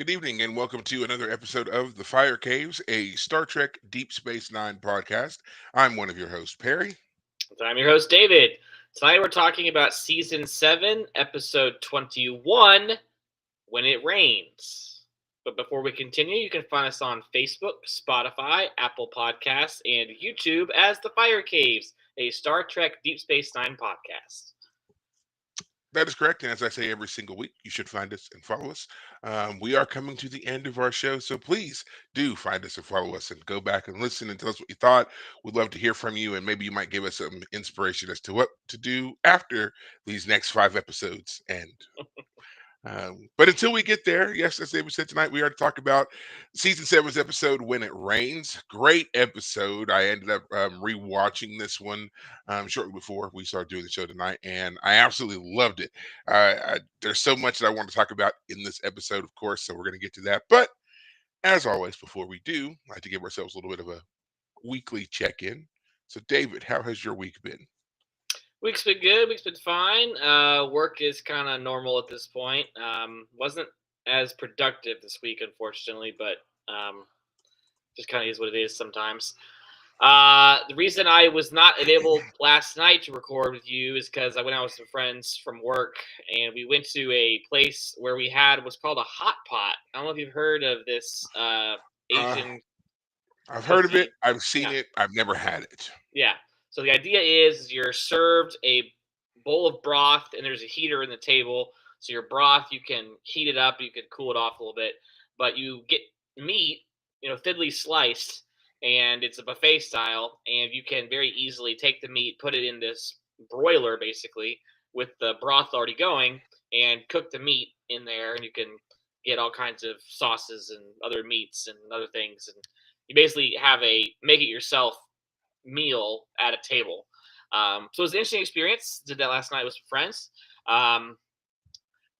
Good evening, and welcome to another episode of The Fire Caves, a Star Trek Deep Space Nine podcast. I'm one of your hosts, Perry. I'm your host, David. Tonight we're talking about Season 7, Episode 21, When It Rains. But before we continue, you can find us on Facebook, Spotify, Apple Podcasts, and YouTube as The Fire Caves, a Star Trek Deep Space Nine podcast. That is correct, and as I say every single week, you should find us and follow us. We are coming to the end of our show, so please do find us and follow us and go back and listen and tell us what you thought. We'd love to hear from you, and maybe you might give us some inspiration as to what to do after these next 5 episodes end. But until we get there, yes, as David said tonight, we are to talk about season seven's episode "When It Rains." Great episode. I ended up rewatching this one shortly before we started doing the show tonight, and I absolutely loved it. There's so much that I want to talk about in this episode, of course, so we're going to get to that. But as always, before we do, I like to give ourselves a little bit of a weekly check-in. So, David, how has your week been? Week's been good. Week's been fine. Work is kind of normal at this point. Wasn't as productive this week, unfortunately, but just kind of is what it is sometimes. The reason I was not able last night to record with you is because I went out with some friends from work, and we went to a place where we had what's called a hot pot. I don't know if you've heard of this Uh, Asian I've heard of it. cuisine. I've seen Yeah, it. I've never had it. yeah. So the idea is you're served a bowl of broth, and there's a heater in the table. So your broth, you can heat it up, you can cool it off a little bit, but you get meat, thinly sliced, and it's a buffet style, and you can very easily take the meat, put it in this broiler basically with the broth already going, and cook the meat in there, and you can get all kinds of sauces and other meats and other things, and you basically have a make it yourself meal at a table. So it was an interesting experience. Did that last night with some friends. Um,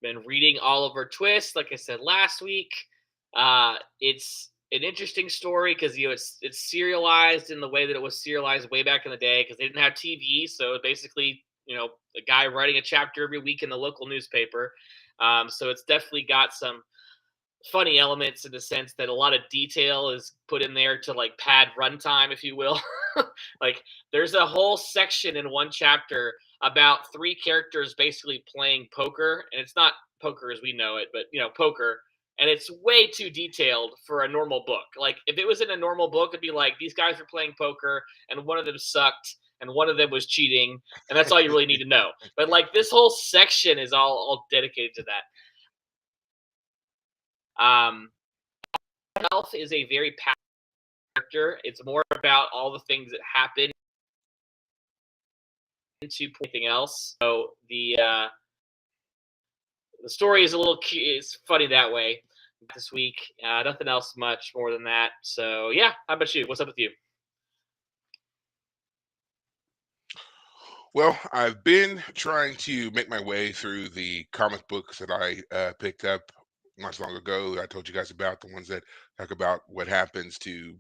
been reading Oliver Twist, like I said last week. It's an interesting story because it's serialized in the way that it was serialized way back in the day because they didn't have TV, so basically a guy writing a chapter every week in the local newspaper. So it's definitely got some funny elements in the sense that a lot of detail is put in there to like pad runtime, if you will. Like there's a whole section in one chapter about three characters basically playing poker, and it's not poker as we know it, but poker. And it's way too detailed for a normal book. Like if it was in a normal book, it'd be like these guys are playing poker, and one of them sucked, and one of them was cheating, and that's all you really need to know. But like this whole section is all dedicated to that. Health is a very powerful character. It's more about all the things that happen into anything else. So the story is a little it's funny that way. This week, nothing else much more than that. So yeah, how about you? What's up with you? Well, I've been trying to make my way through the comic books that I picked up not so long ago. I told you guys about the ones that talk about what happens to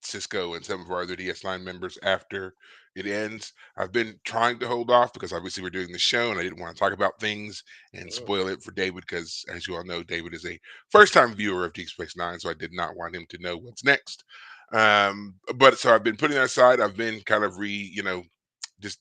Cisco and some of our other DS9 members after it ends. I've been trying to hold off because obviously we're doing the show and I didn't want to talk about things and Mm. spoil it for David because, as you all know, David is a first time viewer of Deep Space Nine, so I did not want him to know what's next. But so I've been putting that aside. I've been kind of just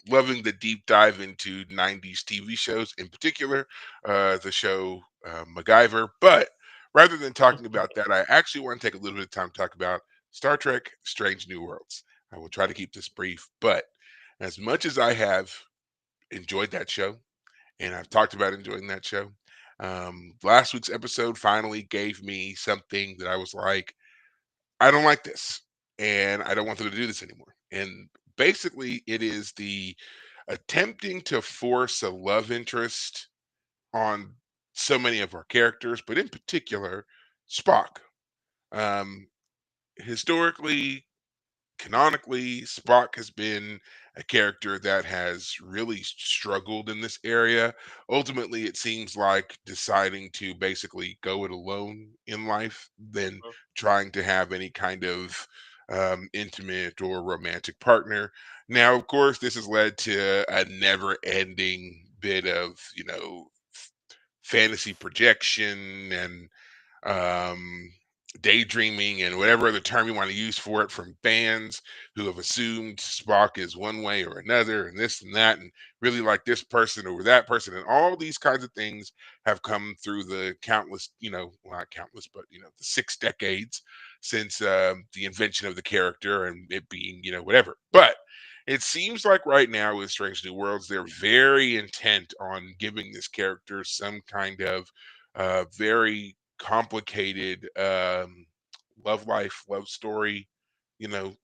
loving the deep dive into 90s TV shows, in particular, the show MacGyver. But rather than talking about that, I actually want to take a little bit of time to talk about Star Trek Strange New Worlds. I will try to keep this brief, but as much as I have enjoyed that show, and I've talked about enjoying that show, last week's episode finally gave me something that I was like, I don't like this, and I don't want them to do this anymore. And basically, it is the attempting to force a love interest on so many of our characters, but in particular, Spock. Um, Historically, canonically, Spock has been a character that has really struggled in this area. Ultimately, it seems like deciding to basically go it alone in life than trying to have any kind of intimate or romantic partner. Now, of course, this has led to a never ending bit of, fantasy projection and um, daydreaming and whatever other term you want to use for it from fans who have assumed Spock is one way or another and this and that and really like this person over that person and all these kinds of things have come through the countless, well, not countless, but the 6 decades since the invention of the character and it being, whatever. But it seems like right now with Strange New Worlds, they're very intent on giving this character some kind of very complicated love life, love story,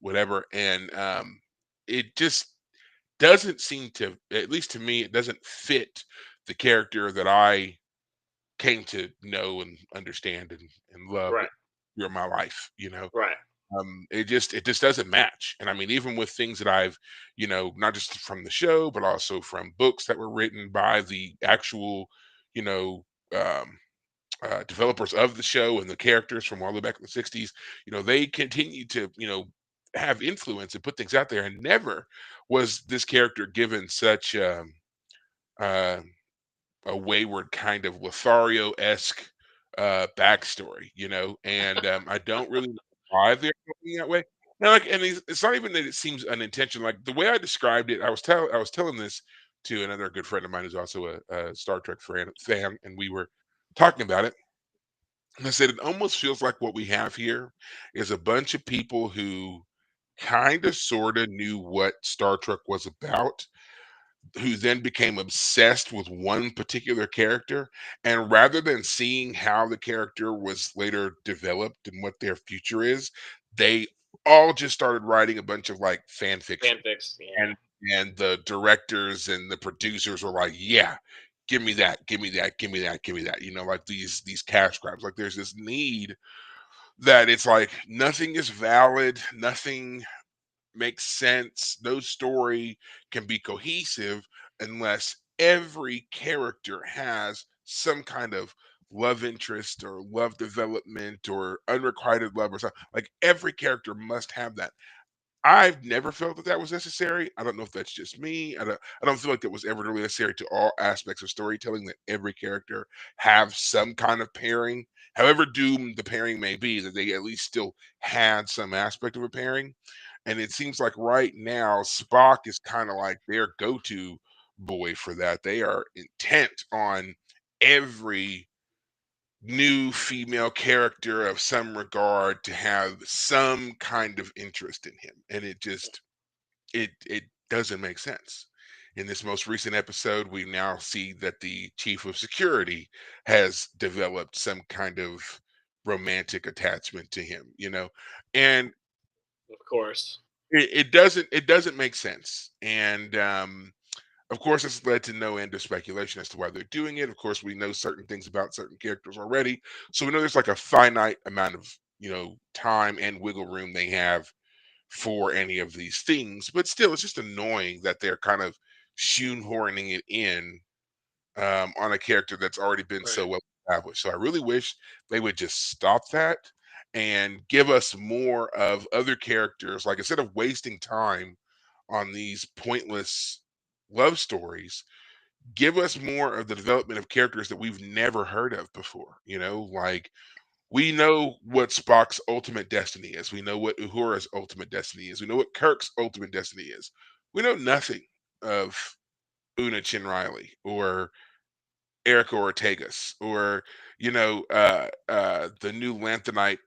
whatever. And it just doesn't seem to, at least to me, it doesn't fit the character that I came to know and understand and love Right. through my life. Right. It just doesn't match. And I mean, even with things that I've, not just from the show, but also from books that were written by the actual, you know, um, developers of the show and the characters from all the way back in the 60s, they continue to, have influence and put things out there. And never was this character given such uh, a wayward kind of Lothario-esque backstory, and I don't really know why they're going that way. And like, and it's not even that it seems unintentional. Like the way I described it, I was telling this to another good friend of mine who's also a Star Trek fan, and we were talking about it. And I said it almost feels like what we have here is a bunch of people who kind of sort of knew what Star Trek was about, who then became obsessed with one particular character, and rather than seeing how the character was later developed and what their future is, they all just started writing a bunch of like fan fiction. Fanfics. Yeah. And the directors and the producers were like, yeah, give me that, give me that, give me that, give me that. Like these cash grabs. Like there's this need that it's like nothing is valid, nothing makes sense. No story can be cohesive unless every character has some kind of love interest or love development or unrequited love or something. Like every character must have that. I've never felt that that was necessary. I don't know if that's just me. I don't feel like that was ever really necessary to all aspects of storytelling that every character have some kind of pairing. However doomed the pairing may be, that they at least still had some aspect of a pairing. And it seems like right now Spock is kind of like their go-to boy for that. They are intent on every new female character of some regard to have some kind of interest in him, and it doesn't make sense. In this most recent episode, we now see that the chief of security has developed some kind of romantic attachment to him, and Of course. it doesn't make sense. And of course, it's led to no end of speculation as to why they're doing it. Of course, we know certain things about certain characters already, so we know there's like a finite amount of time and wiggle room they have for any of these things. But still, it's just annoying that they're kind of shoehorning it in on a character that's already been Right. so well established. So I really wish they would just stop that and give us more of other characters. Like instead of wasting time on these pointless love stories, give us more of the development of characters that we've never heard of before. Like we know what Spock's ultimate destiny is. We know what Uhura's ultimate destiny is. We know what Kirk's ultimate destiny is. We know nothing of Una Chin Riley or Erica Ortegas or the new Lanthanite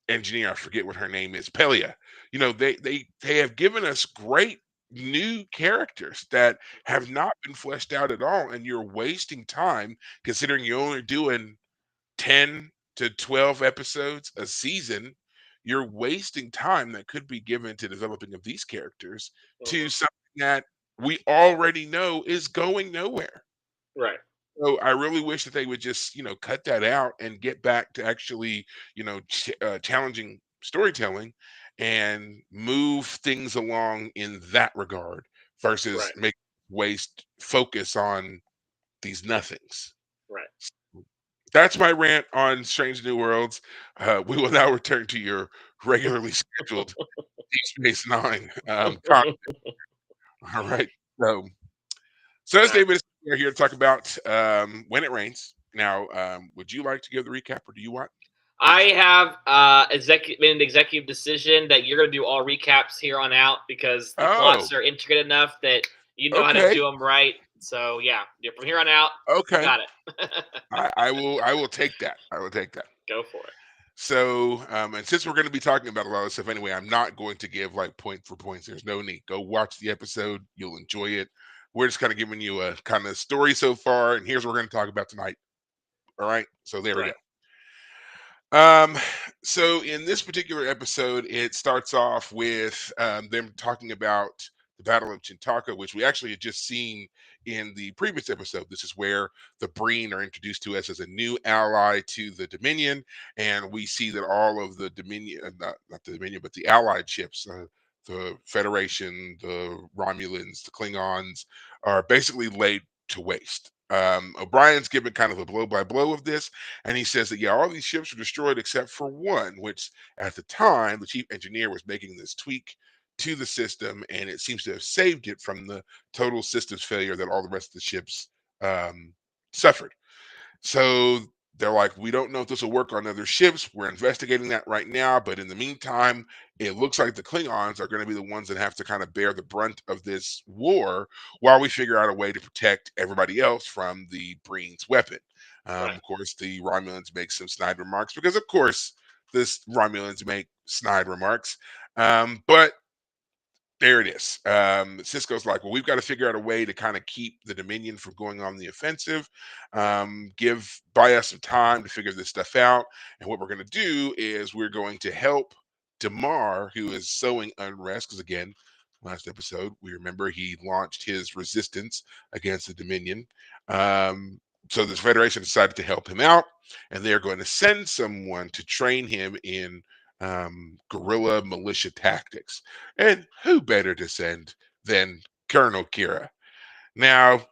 engineer. I forget what her name is. Pelia. They have given us great new characters that have not been fleshed out at all, and you're wasting time considering you're only doing 10 to 12 episodes a season. You're wasting time that could be given to developing of these characters to Mhm. something that we already know is going nowhere. Right. So I really wish that they would just, cut that out and get back to actually, challenging storytelling and move things along in that regard versus Right. make waste focus on these nothings. Right. That's my rant on Strange New Worlds. We will now return to your regularly scheduled Deep Space Nine all right. So, as All right. David is, we're here to talk about When It Rains. Now, would you like to give the recap, or do you want me I to? have made an executive decision that you're going to do all recaps here on out because the Oh, plots are intricate enough that you know how to okay, do them right. So yeah, from here on out, you okay. got it. I will take that. I will take that. Go for it. So, and since we're going to be talking about a lot of stuff anyway, I'm not going to give like point for points. There's no need. Go watch the episode. You'll enjoy it. We're just kind of giving you a kind of story so far, and here's what we're going to talk about tonight. All right. So there we go. Right. Um, so in this particular episode, it starts off with them talking about the Battle of Chintaka, which we actually had just seen in the previous episode. This is where the Breen are introduced to us as a new ally to the Dominion, and we see that all of the Dominion, not the Dominion, but the Allied ships, the Federation, the Romulans, the Klingons, are basically laid to waste. O'Brien's given kind of a blow by blow of this, and he says that, yeah, all these ships were destroyed except for one, which at the time, the chief engineer was making this tweak to the system, and it seems to have saved it from the total systems failure that all the rest of the ships um, suffered. So they're like, we don't know if this will work on other ships. We're investigating that right now. But in the meantime, it looks like the Klingons are going to be the ones that have to kind of bear the brunt of this war while we figure out a way to protect everybody else from the Breen's weapon. Right. Of course, the Romulans make some snide remarks because, of course, this Romulans make snide remarks. But there it is. Cisco's like, well, we've got to figure out a way to kind of keep the Dominion from going on the offensive. Buy us some time to figure this stuff out. And what we're going to do is we're going to help Damar, who is sowing unrest, because again, last episode we remember he launched his resistance against the Dominion. So this Federation decided to help him out, and they're going to send someone to train him in guerrilla militia tactics. And who better to send than Colonel Kira? Now,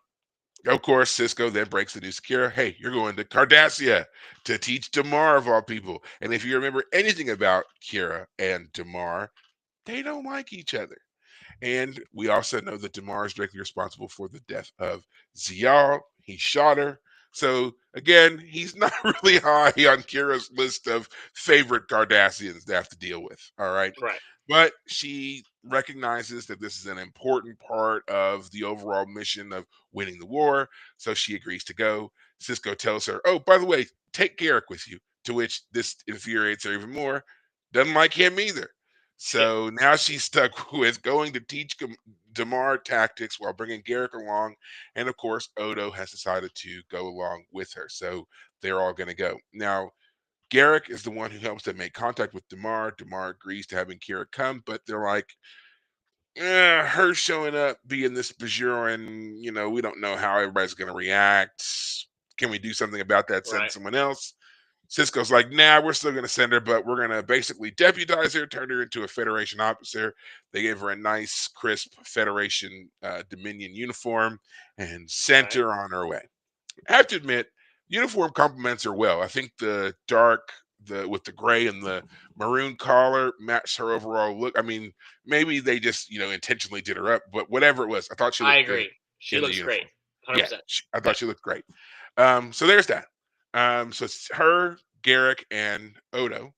of course, Cisco then breaks the news to Kira. Hey, you're going to Cardassia to teach Damar of all people. And if you remember anything about Kira and Damar, they don't like each other. And we also know that Damar is directly responsible for the death of Zial. He shot her. So again, he's not really high on Kira's list of favorite Cardassians to have to deal with. All right. Right. But she recognizes that this is an important part of the overall mission of winning the war. So she agrees to go. Cisco tells her, oh, by the way, take Garrick with you. To which this infuriates her even more. Doesn't like him either. So now she's stuck with going to teach Damar tactics while bringing Garrick along. And of course, Odo has decided to go along with her. So they're all going to go. Now, Garrick is the one who helps them make contact with Damar. Damar agrees to having Kira come, but they're like, her showing up, being this Bajoran, we don't know how everybody's going to react. Can we do something about that? Send Right. someone else? Cisco's like, nah, we're still going to send her, but we're going to basically deputize her, turn her into a Federation officer. They gave her a nice, crisp Federation Dominion uniform and sent Right. her on her way. I have to admit, uniform complements her well. I think the dark, the with the gray and the maroon collar matched her overall look. I mean, maybe they just intentionally did her up, but whatever it was, I thought she I looked good agree. She in the looks great. uniform. Yeah, 100%. I Yeah. thought she looked great. So there's that. So it's her, Garrick, and Odo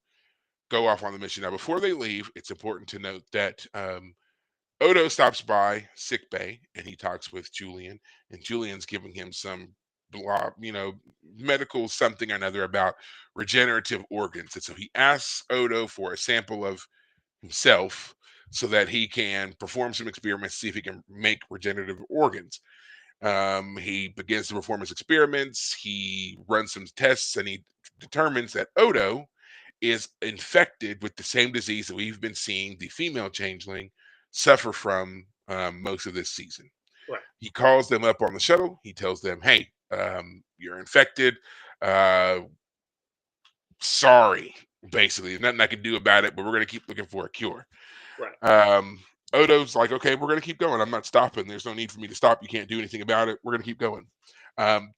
go off on the mission. Now, before they leave, it's important to note that Odo stops by sick bay and he talks with Julian, and Julian's giving him some blah, medical something or another about regenerative organs. And so he asks Odo for a sample of himself so that he can perform some experiments, see if he can make regenerative organs. He begins to perform his experiments. He runs some tests and he determines that Odo is infected with the same disease that we've been seeing the female changeling suffer from most of this season. Right. He calls them up on the shuttle. He tells them, hey, you're infected. Uh, Sorry, basically. There's nothing I can do about it, but we're going to keep looking for a cure. Right. Um, Odo's like, okay, we're going to keep going. I'm not stopping. There's no need for me to stop. You can't do anything about it. We're going to keep going.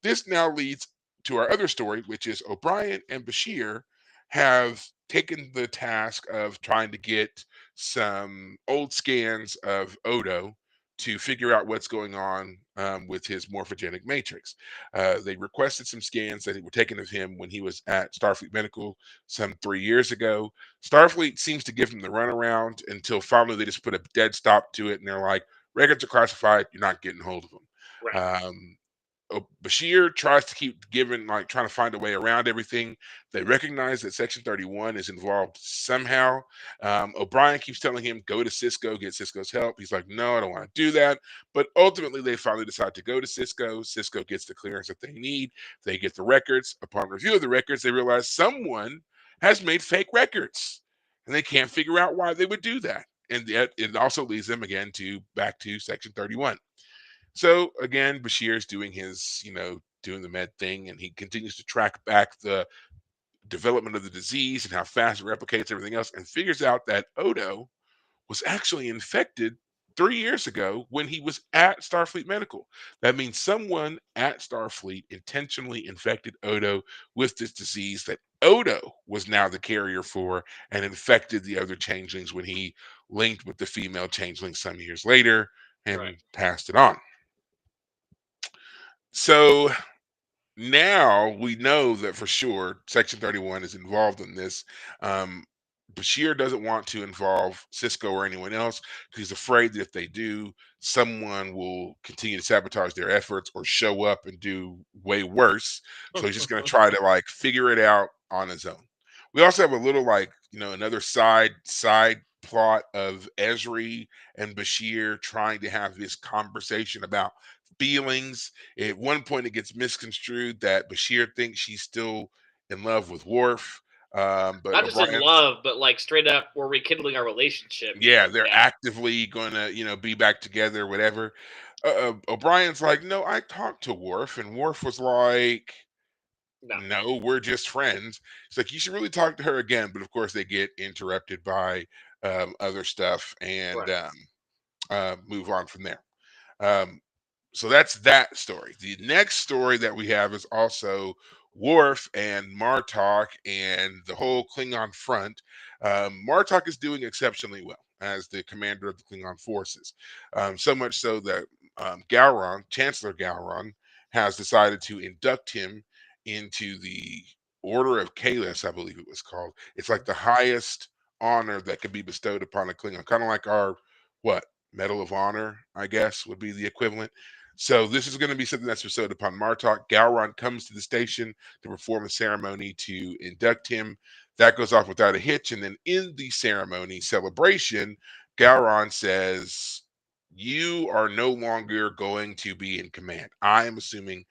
This now leads to our other story, which is O'Brien and Bashir have taken the task of trying to get some old scans of Odo to figure out what's going on with his morphogenic matrix. They requested some scans that were taken of him when he was at Starfleet Medical some 3 years ago. Starfleet seems to give him the runaround until finally they just put a dead stop to it, and they're like, "Records are classified. You're not getting hold of them." Right. Bashir tries to keep giving, like, trying to find a way around everything. They recognize that Section 31 is involved somehow. O'Brien keeps telling him, go to Cisco, get Cisco's help. He's like, no, I don't want to do that. But ultimately, they finally decide to go to Cisco. Cisco gets the clearance that they need. They get the records. Upon review of the records, they realize someone has made fake records, and they can't figure out why they would do that. And yet it also leads them again to back to Section 31. So again, Bashir's doing his, doing the med thing, and he continues to track back the development of the disease and how fast it replicates everything else, and figures out that Odo was actually infected 3 years ago when he was at Starfleet Medical. That means someone at Starfleet intentionally infected Odo with this disease that Odo was now the carrier for, and infected the other changelings when he linked with the female changeling some years later Right. and passed it on. So now we know that for sure Section 31 is involved in this. Um, Bashir doesn't want to involve Cisco or anyone else because he's afraid that if they do, someone will continue to sabotage their efforts or show up and do way worse. So he's just going to try to, like, figure it out on his own. We also have a little, like, another side plot of Esri and Bashir trying to have this conversation about feelings. At one point, it gets misconstrued that Bashir thinks she's still in love with Worf, but Not just in O'Brien's, love, but like straight up, we're rekindling our relationship. yeah, they're Yeah. actively going to, be back together, whatever. O'Brien's like, no, I talked to Worf, and Worf was like, No. no, we're just friends. It's like, you should really talk to her again. But of course, they get interrupted by other stuff, and Right. move on from there. Um, so that's that story. The next story that we have is also Worf and Martok and the whole Klingon front. Martok is doing exceptionally well as the commander of the Klingon forces. So much so that Gowron, Chancellor Gowron, has decided to induct him into the Order of Kahless, I believe it was called. It's like the highest honor that could be bestowed upon a Klingon, kind of like our, what, Medal of Honor, I guess, would be the equivalent. So this is going to be something that's bestowed upon Martok. Gowron comes to the station to perform a ceremony to induct him. That goes off without a hitch. And then in the ceremony celebration, Gowron says, you are no longer going to be in command. I am assuming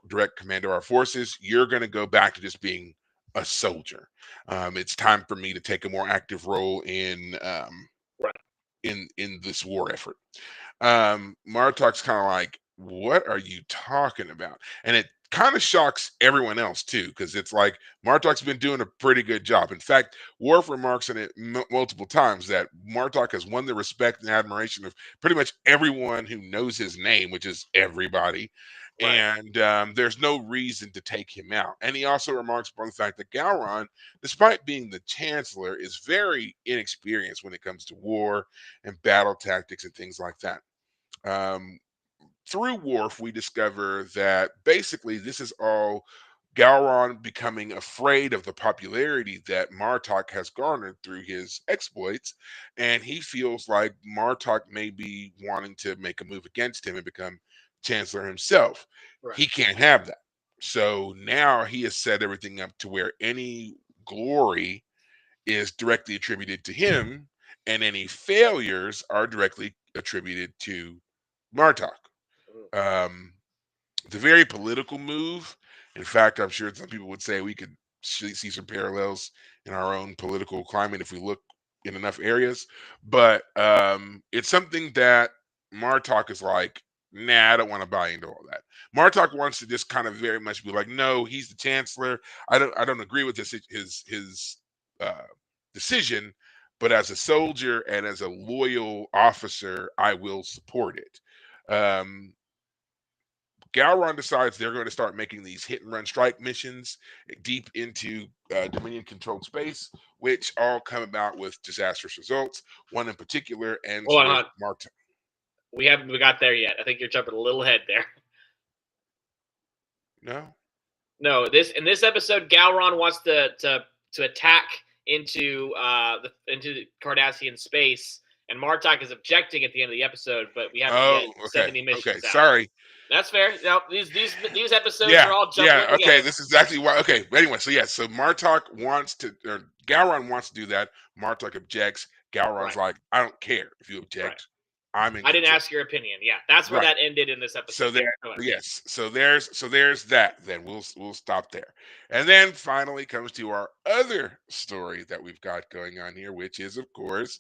direct command of our forces. You're going to go back to just being a soldier. It's time for me to take a more active role Right. in this war effort. Martok's kind of like, what are you talking about? And it kind of shocks everyone else too, because it's like Martok's been doing a pretty good job. In fact, Worf remarks on it multiple times that Martok has won the respect and admiration of pretty much everyone who knows his name, which is everybody. Right. And there's no reason to take him out. And he also remarks upon the fact that Gowron, despite being the chancellor, is very inexperienced when it comes to war and battle tactics and things like that. Um, Through Worf, we discover that basically this is all Gowron becoming afraid of the popularity that Martok has garnered through his exploits, and he feels like Martok may be wanting to make a move against him and become Chancellor himself. Right. He can't have that. So now he has set everything up to where any glory is directly attributed to him, and any failures are directly attributed to Martok. Mm. Um, it's a very political move. In fact, I'm sure some people would say we could see some parallels in our own political climate if we look in enough areas. But it's something that Martok is like, nah, I don't want to buy into all that. Martok wants to just kind of very much be like, no, he's the chancellor. I don't agree with his uh, decision, but as a soldier and as a loyal officer, I will support it. Gowron decides they're going to start making these hit and run strike missions deep into Dominion controlled space, which all come about with disastrous results. One in particular ends Hold on, hold with on. Martin. We got there yet. I think you're jumping a little ahead there. No. No, in this episode, Galron wants to attack into Cardassian space, and Martok is objecting at the end of the episode, but we haven't yet Oh, sent okay. any Okay. missions out. Sorry. That's fair. Now these episodes Yeah. are all jumping Yeah. Okay. together. This is exactly why. Okay. But anyway, so yeah. So Martok wants to, or Gowron wants to do that. Martok objects. Gowron's Right. like, I don't care if you object. Right. I'm in I didn't control. ask your opinion. Yeah, that's where Right. that ended in this episode. So there, Go ahead. yes. So there's that. Then we'll stop there, and then finally comes to our other story that we've got going on here, which is of course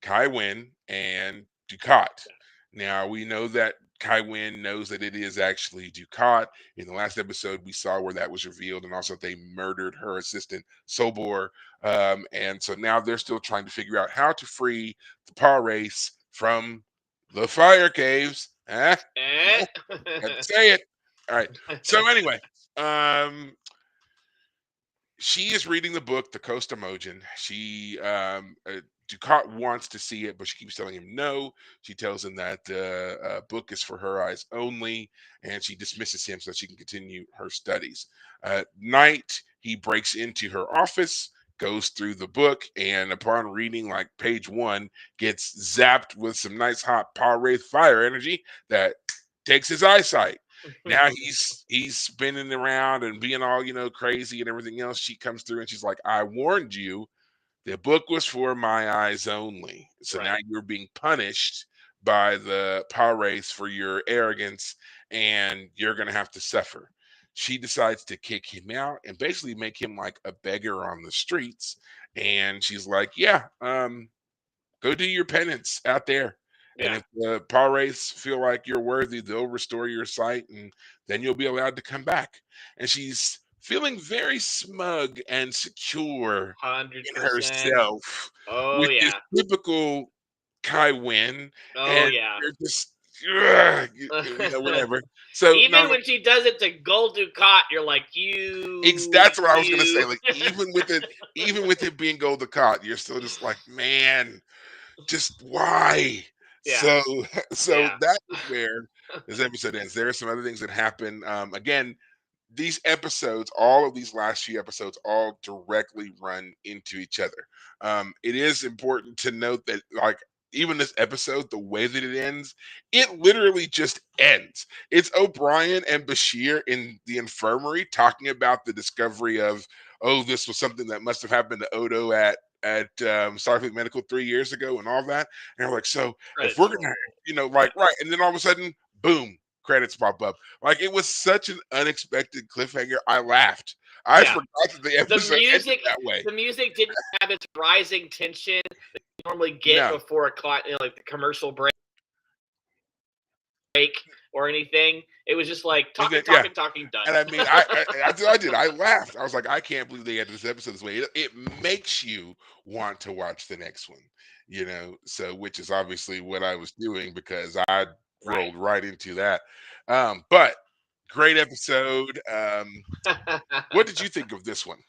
Kai Wynn and Ducat. Now we know that Kai Wynn knows that it is actually Ducat. In the last episode, we saw where that was revealed, and also they murdered her assistant Sobor. And so now they're still trying to figure out how to free the Paw Race from the fire caves. Let's say it. All right. So anyway, she is reading the book, The Coast Emojin. Ducat wants to see it, but she keeps telling him no. She tells him that the book is for her eyes only, and she dismisses him so she can continue her studies. At night, he breaks into her office, goes through the book, and upon reading like page 1, gets zapped with some nice hot Power Wraith fire energy that takes his eyesight. Now he's spinning around and being all crazy and everything else. She comes through and she's like, I warned you, the book was for my eyes only, so now Right. you're being punished by the Power Race for your arrogance, and you're gonna have to suffer. She decides to kick him out and basically make him like a beggar on the streets, and she's like, yeah, go do your penance out there. And Yeah. if the Power Race feel like you're worthy, they'll restore your sight, and then you'll be allowed to come back. And she's feeling very smug and secure in 100%. herself, Oh which is yeah. typical Kai Wynn. Oh And yeah. you're just, ugh, whatever. So Even no, when she does it to Gold Ducat, you're like, you. that's what I was gonna say. you. Like even with it being Gold Ducat, you're still just like, man, just why? Yeah. So Yeah. that is where this episode ends. There are some other things that happen. Again, these episodes, all of these last few episodes, all directly run into each other. It is important to note that, like, even this episode, the way that it ends, it literally just ends. It's O'Brien and Bashir in the infirmary talking about the discovery of, oh, this was something that must have happened to Odo at Starfleet Medical 3 years ago and all that. And they're like, so if we're gonna, like, right, and then all of a sudden, boom, credits pop up. Like, it was such an unexpected cliffhanger. I laughed. I Yeah. forgot that the episode ended that way. The music didn't have its rising tension that you normally get No. before like the commercial break or anything. It was just like talking, done. And I mean, I did. I laughed. I was like, I can't believe they ended this episode this way. It makes you want to watch the next one, so which is obviously what I was doing because I rolled right into that. But great episode. What did you think of this one?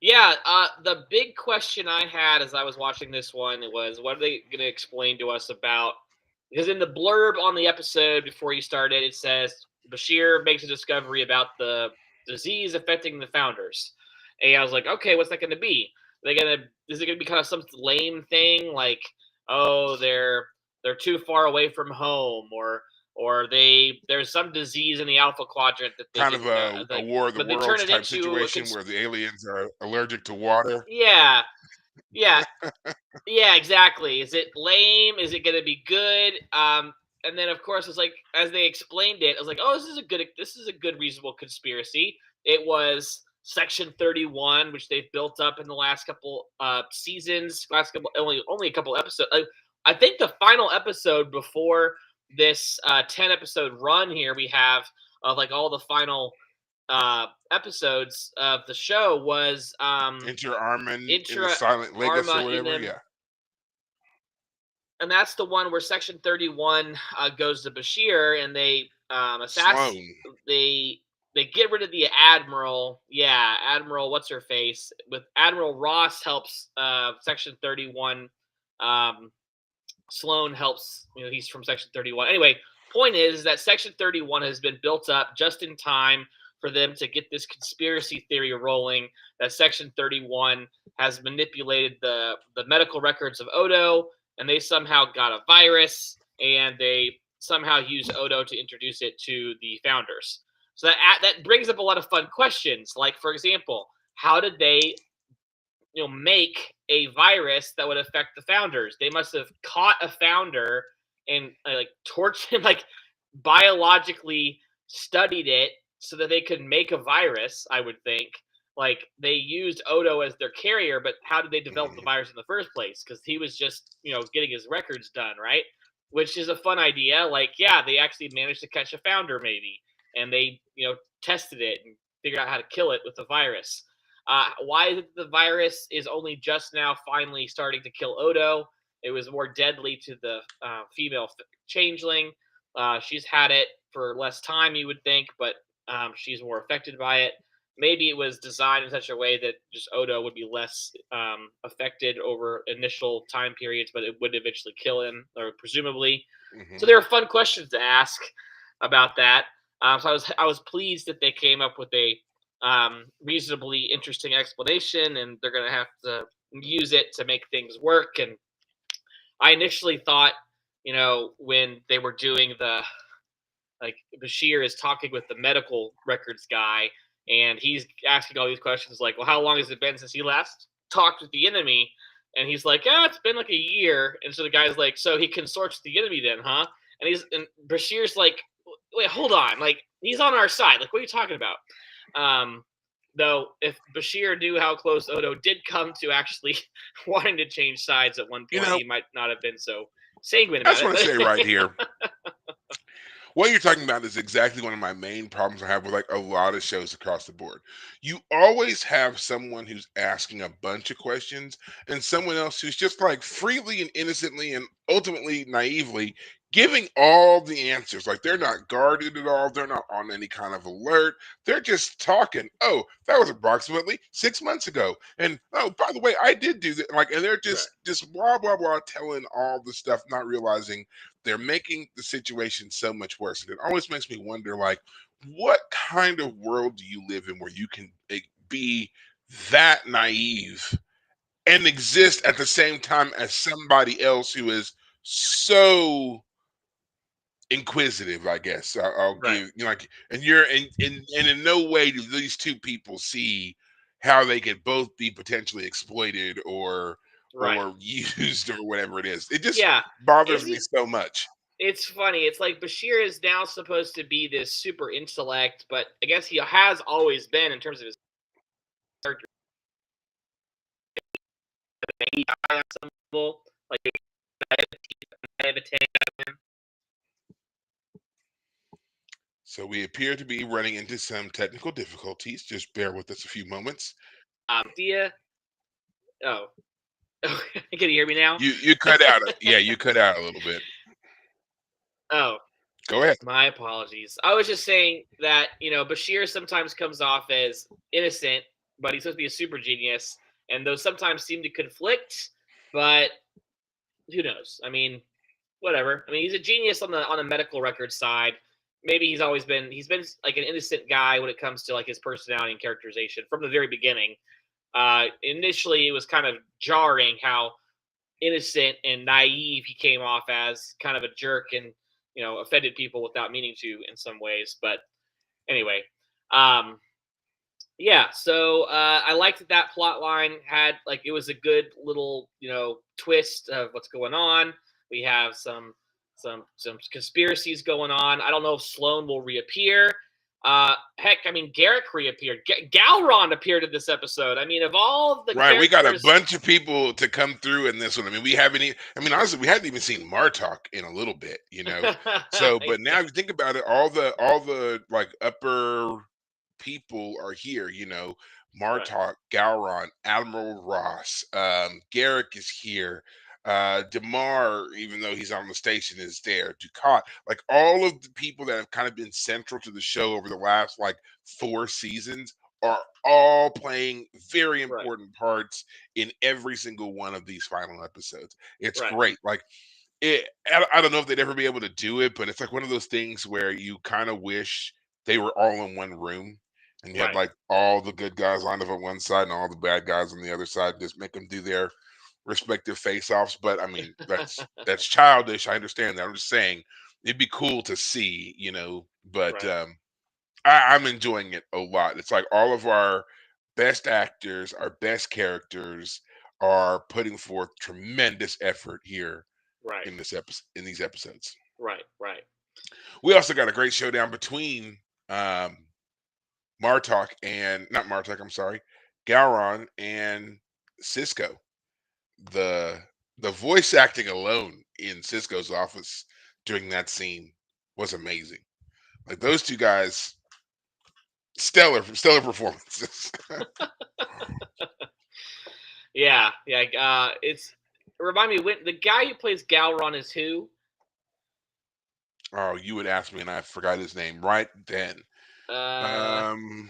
Yeah, the big question I had as I was watching this one was, what are they going to explain to us about? Because in the blurb on the episode before you started, it says Bashir makes a discovery about the disease affecting the founders. And I was like, okay, what's that going to be? Is it going to be kind of some lame thing like, oh, they're too far away from home, or there's some disease in the Alpha Quadrant that they kind of a War of the Worlds type situation where the aliens are allergic to water. Yeah, yeah, yeah, exactly. Is it lame? Is it going to be good? And then of course it's like, as they explained it, I was like, oh, this is a good reasonable conspiracy. It was Section 31, which they've built up in the last couple seasons, only a couple episodes. I think the final episode before this 10 episode run here we have of like all the final episodes of the show was Inter Arman in the Silent Legis or whatever. Yeah. And that's the one where Section 31 goes to Bashir, and they assassinate. They get rid of the Admiral. Yeah, Admiral, what's her face? With Admiral Ross helps Section 31 Sloan helps. He's from Section 31. Anyway, point is that Section 31 has been built up just in time for them to get this conspiracy theory rolling that Section 31 has manipulated the medical records of Odo, and they somehow got a virus, and they somehow used Odo to introduce it to the founders. So that brings up a lot of fun questions. Like, for example, how did they make a virus that would affect the founders? They must have caught a founder and like tortured him, like biologically studied it so that they could make a virus. I would think like they used Odo as their carrier, but how did they develop the virus in the first place? Because he was just getting his records done, right? Which is a fun idea. Like, yeah, they actually managed to catch a founder maybe, and they tested it and figured out how to kill it with the virus. Why the virus is only just now finally starting to kill Odo? It was more deadly to the female changeling. She's had it for less time, you would think, but she's more affected by it. Maybe it was designed in such a way that just Odo would be less affected over initial time periods, but it would eventually kill him, or presumably. Mm-hmm. So there are fun questions to ask about that. So I was pleased that they came up with a reasonably interesting explanation, and they're going to have to use it to make things work. And I initially thought, when they were doing Bashir is talking with the medical records guy, and he's asking all these questions like, well, how long has it been since he last talked with the enemy? And he's like, it's been like a year. And so the guy's like, so he consorts with the enemy then, huh? And Bashir's like, wait, hold on. Like, he's on our side. Like, what are you talking about? Though if Bashir knew how close Odo did come to actually wanting to change sides at one point, he might not have been so sanguine about it. I just want to say right here, what you're talking about is exactly one of my main problems I have with like a lot of shows across the board. You always have someone who's asking a bunch of questions and someone else who's just like freely and innocently and ultimately naively giving all the answers. Like they're not guarded at all. They're not on any kind of alert. They're just talking. Oh, that was approximately 6 months ago. And oh, by the way, I did do that. Like, and they're just blah, blah, blah, telling all the stuff, not realizing they're making the situation so much worse. And it always makes me wonder, like, what kind of world do you live in where you can be that naive and exist at the same time as somebody else who is so inquisitive, I guess. I'll give like, and you're and in no way do these two people see how they could both be potentially exploited or used or whatever it is. It just bothers me so much. It's funny. It's like Bashir is now supposed to be this super intellect, but I guess he has always been in terms of his character. So we appear to be running into some technical difficulties. Just bear with us a few moments. Can you hear me now? You cut out. You cut out a little bit. Oh, go ahead. My apologies. I was just saying that Bashir sometimes comes off as innocent, but he's supposed to be a super genius, and those sometimes seem to conflict. But who knows? I mean, whatever. I mean, he's a genius on the medical record side. Maybe he's been like an innocent guy when it comes to like his personality and characterization from the very beginning. Initially, it was kind of jarring how innocent and naive he came off as, kind of a jerk, and offended people without meaning to in some ways. But anyway, so I liked that plot line had, like, it was a good little twist of what's going on. We have some conspiracies going on. I don't know if Sloan will reappear. Heck, I mean, Garak reappeared. Galron appeared in this episode. I mean, of all the we got a bunch of people to come through in this one. I mean, honestly, we hadn't even seen Martok in a little bit, So, but now if you think about it, all the like upper people are here. Martok, Galron, Admiral Ross, Garak is here. Damar, even though he's on the station, is there. Dukat, like all of the people that have kind of been central to the show over the last like 4 seasons are all playing very Right. important parts in every single one of these final episodes. It's Right. great. Like I don't know if they'd ever be able to do it, but it's like one of those things where you kind of wish they were all in one room and you had Right. like all the good guys lined up on one side and all the bad guys on the other side, just make them do their respective face-offs. But I mean, that's childish. I understand that. I'm just saying it'd be cool to see, but Right. I'm enjoying it a lot. It's like all of our best actors, our best characters are putting forth tremendous effort here Right. in this episode, in these episodes. Right. Right. We also got a great showdown between um Martok and not Martok, I'm sorry, Gowron and Cisco. The the voice acting alone in Cisco's office during that scene was amazing. Like those two guys, stellar performances. Yeah. Yeah. Remind me when the guy who plays Galron is who? Oh, you would ask me and I forgot his name right then. Uh. Um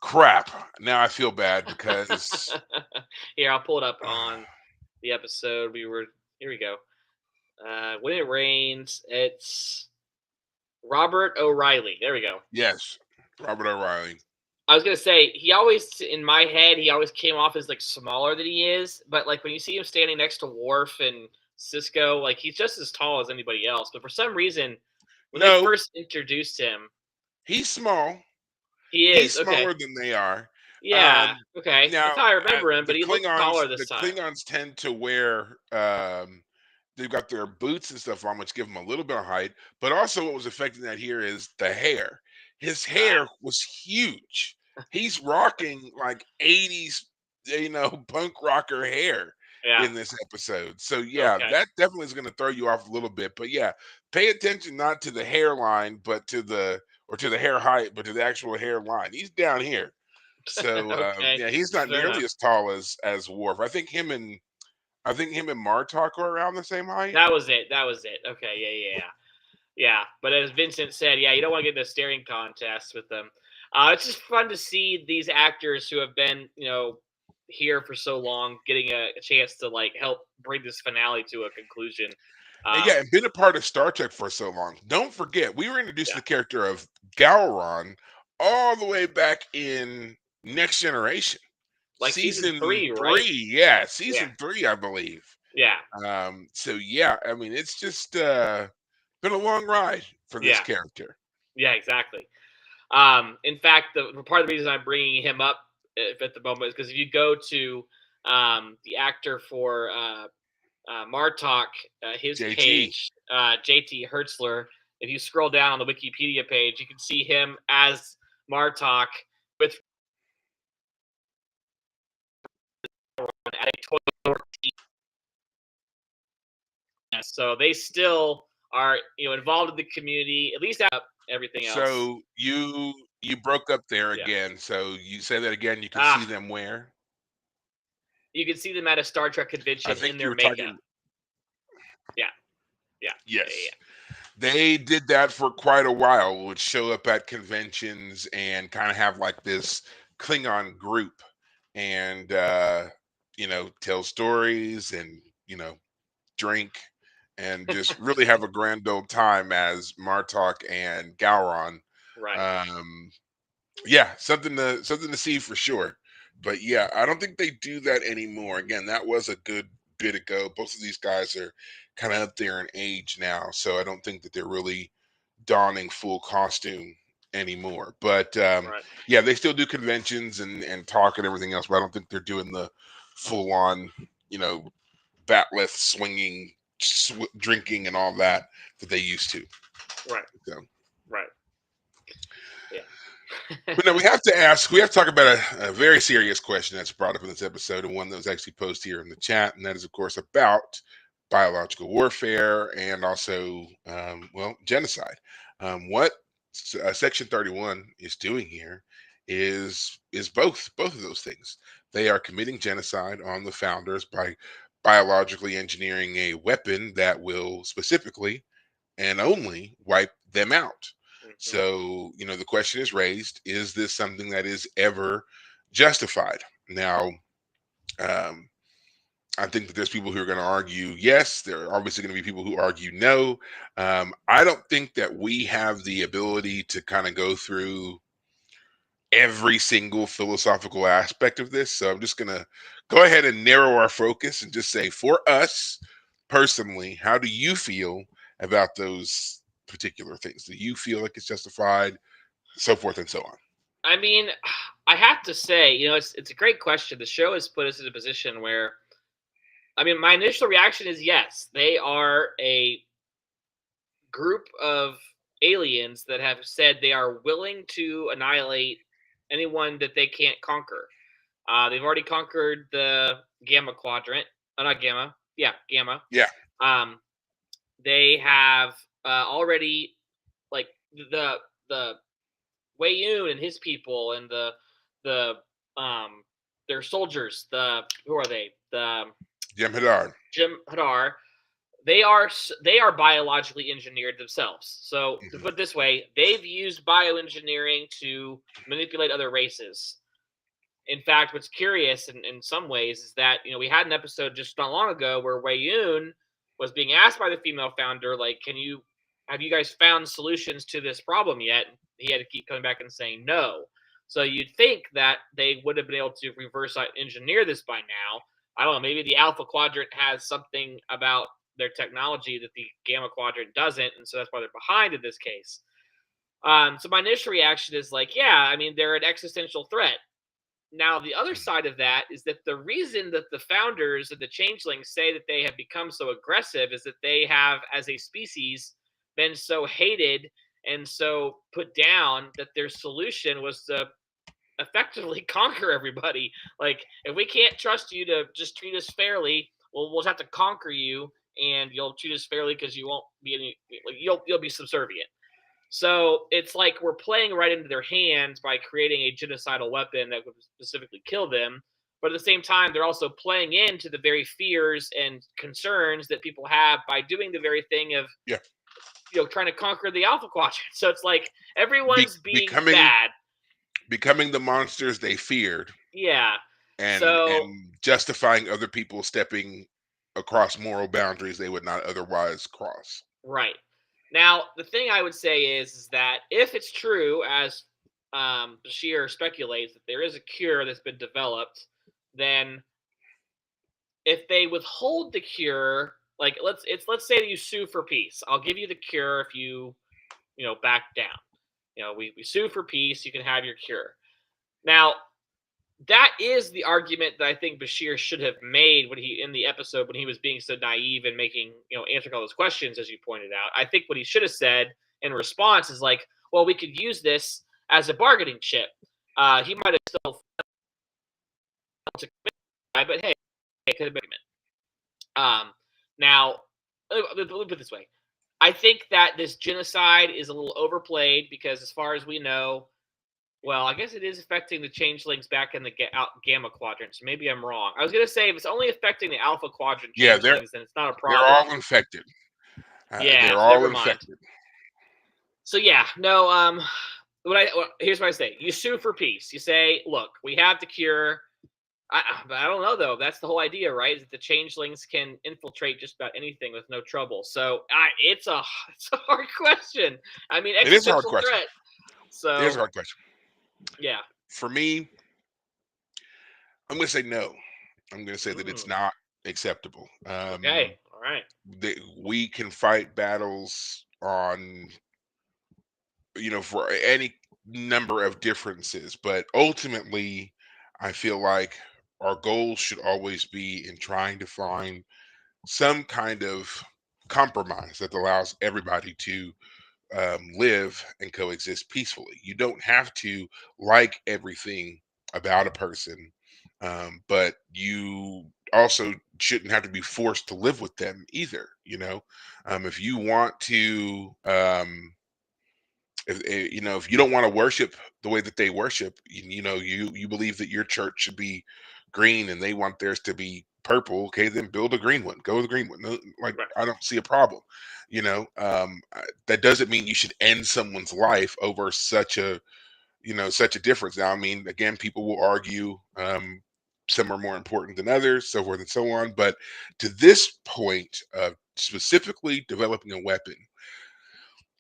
Crap. Now I feel bad because Here, I'll pull it up on the episode. Here we go. When it rains, it's Robert O'Reilly. There we go. yes, Robert O'Reilly. I was gonna say he always in my head he always came off as like smaller than he is, but like when you see him standing next to Worf and Cisco, like he's just as tall as anybody else. But for some reason, when they No, first introduced him, he's small. he He's is okay. smaller than they are. Yeah, Um, okay, that's now how I remember him. But he looked taller this The time. Klingons tend to wear. They've got their boots and stuff on, which give them a little bit of height. But also, what was affecting that here is the hair. His Ah, hair was huge. He's rocking like 80s, punk rocker hair yeah, in this episode. So yeah, okay, that definitely is going to throw you off a little bit. But yeah, pay attention not to the hairline, but to the hair height, but to the actual hairline. He's down here. So okay, yeah, he's not fair enough. nearly as tall as Worf. I think him and Martok are around the same height. That was it. That was it. Okay, yeah. But as Vincent said, yeah, you don't want to get in a staring contest with them. It's just fun to see these actors who have been, here for so long, getting a chance to like help bring this finale to a conclusion. And yeah, Um, and been a part of Star Trek for so long. Don't forget, we were introduced to yeah, the character of Gowron all the way back in Next Generation, like season season 3, right? three. Yeah, Yeah, season three, I believe. yeah, So yeah, I mean, it's just been a long ride for this yeah, character. yeah, exactly. In fact, the part of the reason I'm bringing him up at the moment is because if you go to the actor for Martok, his JT. page, JT Hertzler. If you scroll down on the Wikipedia page, you can see him as Martok with at a Toy So they still are, involved in the community. At least everything else. So you broke up there Yeah. again. So you say that again. You can see Ah, them where? you can see them at a Star Trek I convention in think you their were makeup. talking. Yeah. Yeah. Yes, Yeah. they did that for quite a while. Would show up at conventions and kind of have like this Klingon group, and tell stories and drink and Yeah. just really have a grand old time as Martok and Gowron. Right. Um, yeah, something to see for sure. But yeah, I don't think they do that anymore. Again, that was a good bit ago. Both of these guys are kind of up there in age now, so I don't think that they're really donning full costume anymore. But Right. yeah, they still do conventions and talk and everything else. But I don't think they're doing the full on, you know, batleth swinging, drinking, and all that they used to. Right. So. Right. But no, Yeah. we have to talk about a very serious question that's brought up in this episode, and one that was actually posted here in the chat, and that is, of course, about biological warfare and also, genocide. What Section 31 is doing here is both of those things. They are committing genocide on the founders by biologically engineering a weapon that will specifically and only wipe them out. Mhm. So, the question is raised, is this something that is ever justified? Now, um, I think that there's people who are going to argue yes. There are obviously going to be people who argue no. I don't think that we have the ability to kind of go through every single philosophical aspect of this. So I'm just going to go ahead and narrow our focus and just say, for us personally, how do you feel about those particular things? Do you feel like it's justified? So forth and so on. I mean, I have to say, it's a great question. The show has put us in a position where, I mean, my initial reaction is yes, they are a group of aliens that have said they are willing to annihilate anyone that they can't conquer. They've already conquered the Gamma Quadrant. Not Gamma. Yeah, Gamma. Yeah. Um, they have already, like, the Wei Yun and his people and the their soldiers. The Who are they? The Jem'Hadar. Jim Hadar. They are biologically engineered themselves. So to Mhm. put it this way, they've used bioengineering to manipulate other races. In fact, what's curious in some ways is that we had an episode just not long ago where Wei Yun was being asked by the female founder, like, have you guys found solutions to this problem yet? He had to keep coming back and saying no. So you'd think that they would have been able to reverse engineer this by now. I don't know. Maybe the Alpha Quadrant has something about their technology that the Gamma Quadrant doesn't, and so that's why they're behind in this case. So my initial reaction is like, yeah, I mean, they're an existential threat. Now, the other side of that is that the reason that the founders of the changelings say that they have become so aggressive is that they have, as a species, been so hated and so put down that their solution was to effectively conquer everybody. Like, if we can't trust you to just treat us fairly, well, we'll have to conquer you, and you'll treat us fairly because you won't be any, like, you'll be subservient. So it's like we're playing right into their hands by creating a genocidal weapon that would specifically kill them. But at the same time, they're also playing into the very fears and concerns that people have by doing the very thing of, Yeah. trying to conquer the Alpha Quadrant. So it's like everyone's being Becoming bad. the monsters they feared, Yeah. and So justifying other people stepping across moral boundaries they would not otherwise cross. right. Now, the thing I would say is that if it's true, as Bashir speculates, that there is a cure that's been developed, then if they withhold the cure, like, let's say that you sue for peace. I'll give you the cure if you back down. We sue for peace. You can have your cure. Now, that is the argument that I think Bashir should have made when he in the episode when he was being so naive and making answering all those questions, as you pointed out. I think what he should have said in response is like, well, we could use this as a bargaining chip. He might have still failed to commit, but hey, it could have been. Now, let me put it this way. I think that this genocide is a little overplayed because, as far as we know, well, I guess it is affecting the changelings back in the Gamma Quadrant. So maybe I'm wrong. I was going to say if it's only affecting the Alpha Quadrant Yeah, changelings, then it's not a they're problem. all infected. Yeah, They're so all never mind. infected. So yeah, no. Here's what I say: you sue for peace. You say, look, we have the cure. But I don't know though. That's the whole idea, right? Is that the changelings can infiltrate just about anything with no trouble. So it's a it's a hard question. I mean, It is a hard existential question. threat. It is a So hard question. yeah. For me, I'm going to say no. I'm going to say that it's Mm, not acceptable. okay. All right. We can fight battles on, for any number of differences, but ultimately, I feel like our goal should always be in trying to find some kind of compromise that allows everybody to live and coexist peacefully. You don't have to like everything about a person, but you also shouldn't have to be forced to live with them either. If you want to, if you don't want to worship the way that they worship, you believe that your church should be green and they want theirs to be purple, okay, then build a green one. Go with the green one. No, like Right. I don't see a problem. That doesn't mean you should end someone's life over such a difference. Now, I mean, again, people will argue some are more important than others, so forth and so on. But to this point of specifically developing a weapon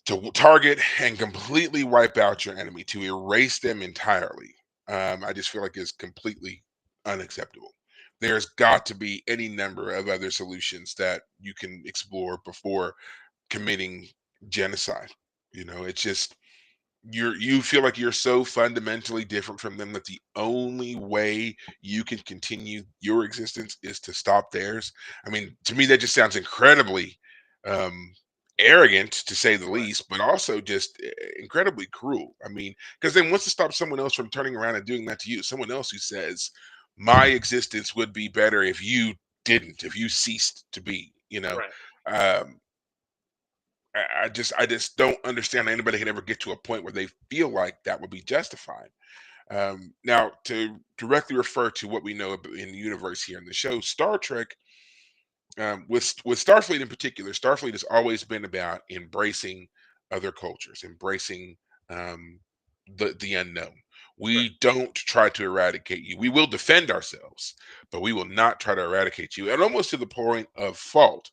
to target and completely wipe out your enemy, to erase them entirely, I just feel like is completely unacceptable. There's got to be any number of other solutions that you can explore before committing genocide. It's just you feel like you're so fundamentally different from them that the only way you can continue your existence is to stop theirs. I mean, to me, that just sounds incredibly um, arrogant, to say the Right. least, but also just incredibly cruel. I mean, because then what's to stop someone else from turning around and doing that to you? Someone else who says, "My existence would be better if you didn't, if you ceased to be." Right. Um, I just don't understand how anybody can ever get to a point where they feel like that would be justified. Now, to directly refer to what we know in the universe here in the show, Star Trek, with Starfleet in particular, Starfleet has always been about embracing other cultures, embracing um, the unknown. Right. We don't try to eradicate you. We will defend ourselves, but we will not try to eradicate you, and almost to the point of fault.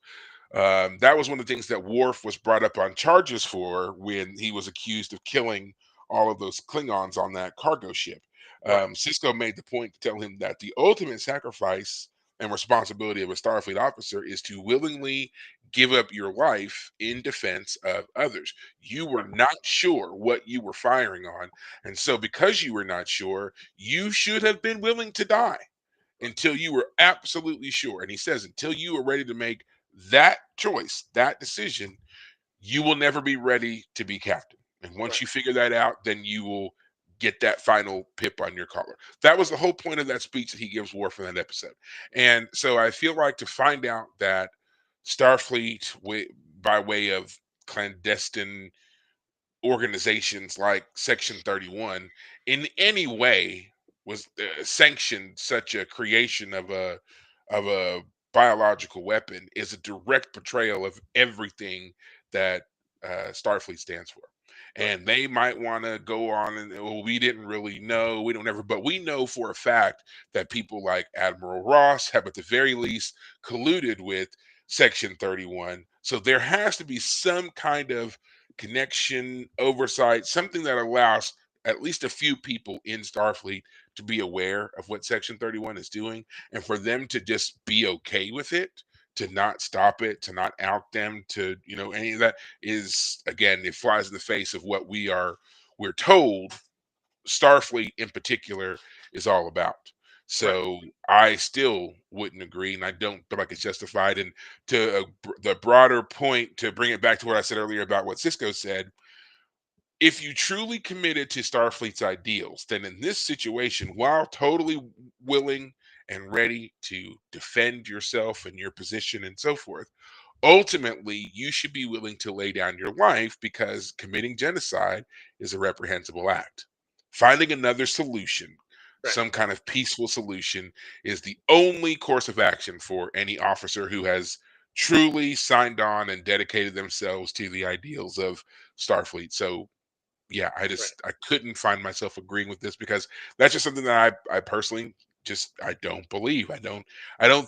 That was one of the things that Worf was brought up on charges for when he was accused of killing all of those Klingons on that cargo ship. Right. Cisco made the point to tell him that the ultimate sacrifice and responsibility of a Starfleet officer is to willingly give up your life in defense of others. You were Right. not sure what you were firing on. And so, because you were not sure, you should have been willing to die until you were absolutely sure. And he says, until you are ready to make that choice, that decision, you will never be ready to be captain. And once Right. you figure that out, then you will get that final pip on your collar. That was the whole point of that speech that he gives Worf in that episode. And so I feel like to find out that Starfleet, by way of clandestine organizations like Section 31, in any way was sanctioned such a creation of a biological weapon is a direct portrayal of everything that Starfleet stands for. Right. And they might want to go on and, well, we didn't really know, we don't ever, but we know for a fact that people like Admiral Ross have at the very least colluded with Section 31. So there has to be some kind of connection, oversight, something that allows at least a few people in Starfleet to be aware of what Section 31 is doing, and for them to just be okay with it, to not stop it, to not out them, to any of that is, again, it flies in the face of what we're told Starfleet in particular is all about. Right. So I still wouldn't agree, and I don't feel like it's justified. And to the broader point, to bring it back to what I said earlier about what Cisco said, if you truly committed to Starfleet's ideals, then in this situation, while totally willing and ready to defend yourself and your position and so forth, ultimately you should be willing to lay down your life because committing genocide is a reprehensible act. Finding another solution, Right. some kind of peaceful solution, is the only course of action for any officer who has truly signed on and dedicated themselves to the ideals of Starfleet. So yeah, Right. I couldn't find myself agreeing with this because that's just something that I personally just I don't believe. I don't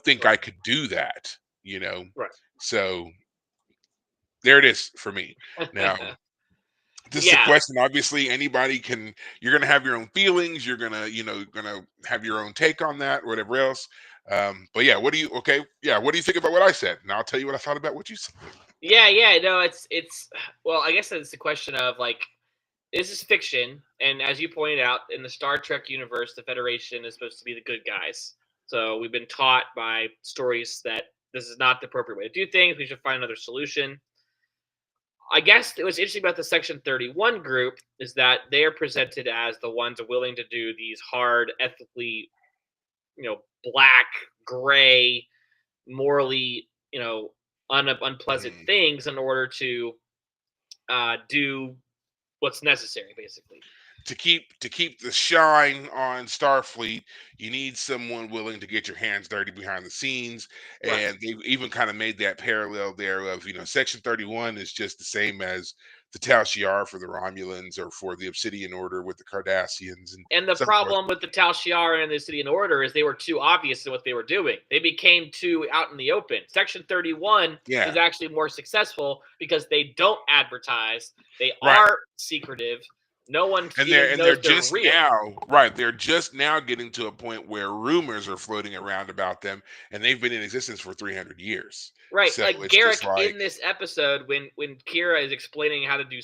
think Right. I could do that, you know. Right. So there it is for me. Now, this is a Yeah. question. Obviously, anybody can. You're gonna have your own feelings. You're gonna have your own take on that, or whatever else. But yeah, what do you? Okay, yeah, what do you think about what I said? And I'll tell you what I thought about what you said. Yeah. Yeah. No, it's well, I guess it's a question of like this is fiction, and as you pointed out, in the Star Trek universe, the Federation is supposed to be the good guys. So we've been taught by stories that this is not the appropriate way to do things. We should find another solution. I guess what's interesting about the Section 31 group is that they are presented as the ones willing to do these hard, ethically, black, gray, morally, unpleasant Mm, things in order to do what's necessary, basically. to keep the shine on Starfleet, you need someone willing to get your hands dirty behind the scenes. Right. And they've even kind of made that parallel there of, Section 31 is just the same as the Tal Shiar for the Romulans or for the Obsidian Order with the Cardassians and And the so forth. problem with the Tal Shiar and the City in Order is they were too obvious in what they were doing. They became too out in the open. Section 31 Yeah, is actually more successful because they don't advertise. They right. are secretive. No one And they're even and they're knows they're just real. now right. They're just now getting to a point where rumors are floating around about them, and they've been in existence for 300 years. Right, So like it's just Garrick like in this episode, when Kira is explaining how to do,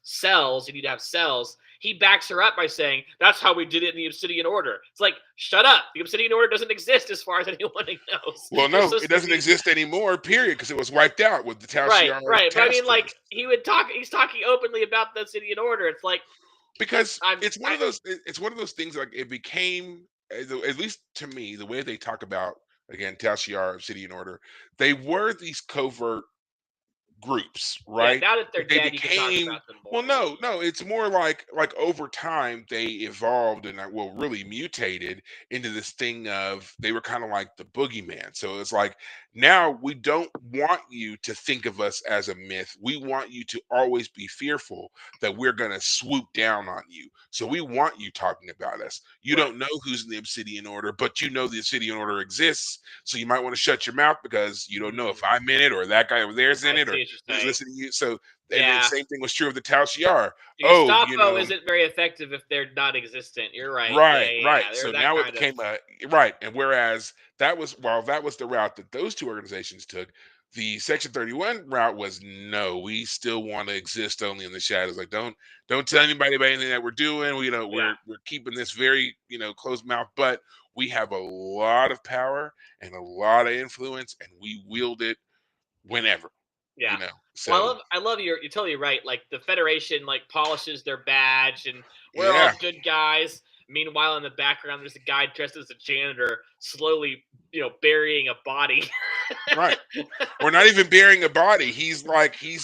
cells, you need to have cells. He backs her up by saying, "That's how we did it in the Obsidian Order." It's like, shut up. The Obsidian Order doesn't exist as far as anyone knows. well, You're no, it supposed to doesn't be exist anymore. Period, because it was wiped out with the Tal right, Shiar right. But I task mean, like force. he would talk. He's talking openly about the Obsidian Order. It's like Because I'm. it's one of those it's one of those things like it became at least to me the way they talk about again Tal Shiar Obsidian Order, they were these covert groups, Yeah. right? Now that But they're they dead, you can talk became about them more. well, Yeah. no, it's more like over time they evolved and well really mutated into this thing of they were kind of like the boogeyman. So it's like now we don't want you to think of us as a myth. We want you to always be fearful that we're gonna swoop down on you. So we want you talking about us. You Right. don't know who's in the Obsidian Order, but you know the Obsidian Order exists. So you might want to shut your mouth because you don't know if Mm, I'm in it or that guy over there's I in it see or what you're who's saying. listening to you. So, and the Yeah. same thing was true of the Tal Shiar. Oh, Gestapo isn't very effective if they're not existent. You're right. Yeah, right, yeah, right. yeah. They're So that now it kind of. became a right. And whereas that was the route that those two organizations took, the Section 31 route was no, we still want to exist only in the shadows. Like don't tell anybody about anything that we're doing. We Yeah, we're keeping this very, closed mouth, but we have a lot of power and a lot of influence and we wield it whenever, yeah. Well, So I love you're totally right. Like the Federation like polishes their badge and we're yeah. all good guys. Meanwhile, in the background, there's a guy dressed as a janitor slowly, burying a body. Right. Or not even burying a body. He's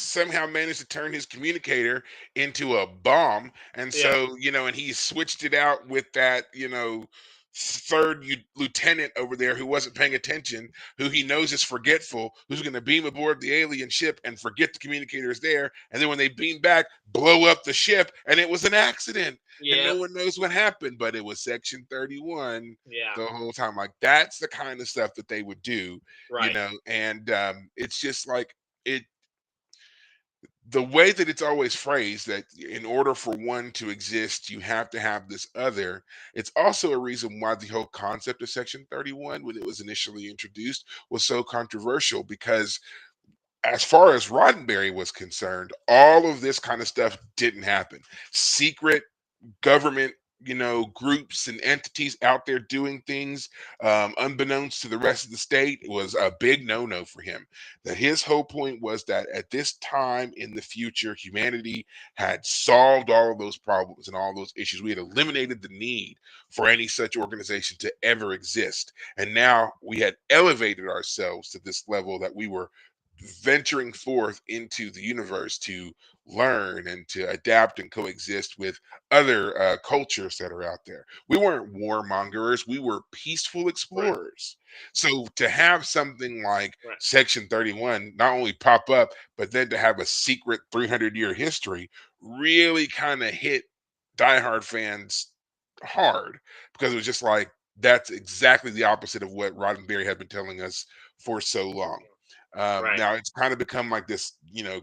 somehow managed to turn his communicator into a bomb. And Yeah, so, and he switched it out with that, third lieutenant over there who wasn't paying attention, who he knows is forgetful, who's going to beam aboard the alien ship and forget the communicator is there. And then when they beam back, blow up the ship. And it was an accident. And yeah, no one knows what happened, but it was Section 31 yeah. the whole time. Like that's the kind of stuff that they would do Right. and it's just like it the way that it's always phrased that in order for one to exist you have to have this other. It's also a reason why the whole concept of Section 31 when it was initially introduced was so controversial because as far as Roddenberry was concerned all of this kind of stuff didn't happen. Secret government groups and entities out there doing things unbeknownst to the rest of the state was a big no-no for him. That his whole point was that at this time in the future humanity had solved all of those problems and all those issues. We had eliminated the need for any such organization to ever exist, and now we had elevated ourselves to this level that we were venturing forth into the universe to learn and to adapt and coexist with other cultures that are out there. We weren't warmongers, we were peaceful Right. explorers. So to have something like Right. Section 31 not only pop up, but then to have a secret 300-year history really kind of hit diehard fans hard because it was just like, that's exactly the opposite of what Roddenberry had been telling us for so long. Right. Now it's kind of become like this,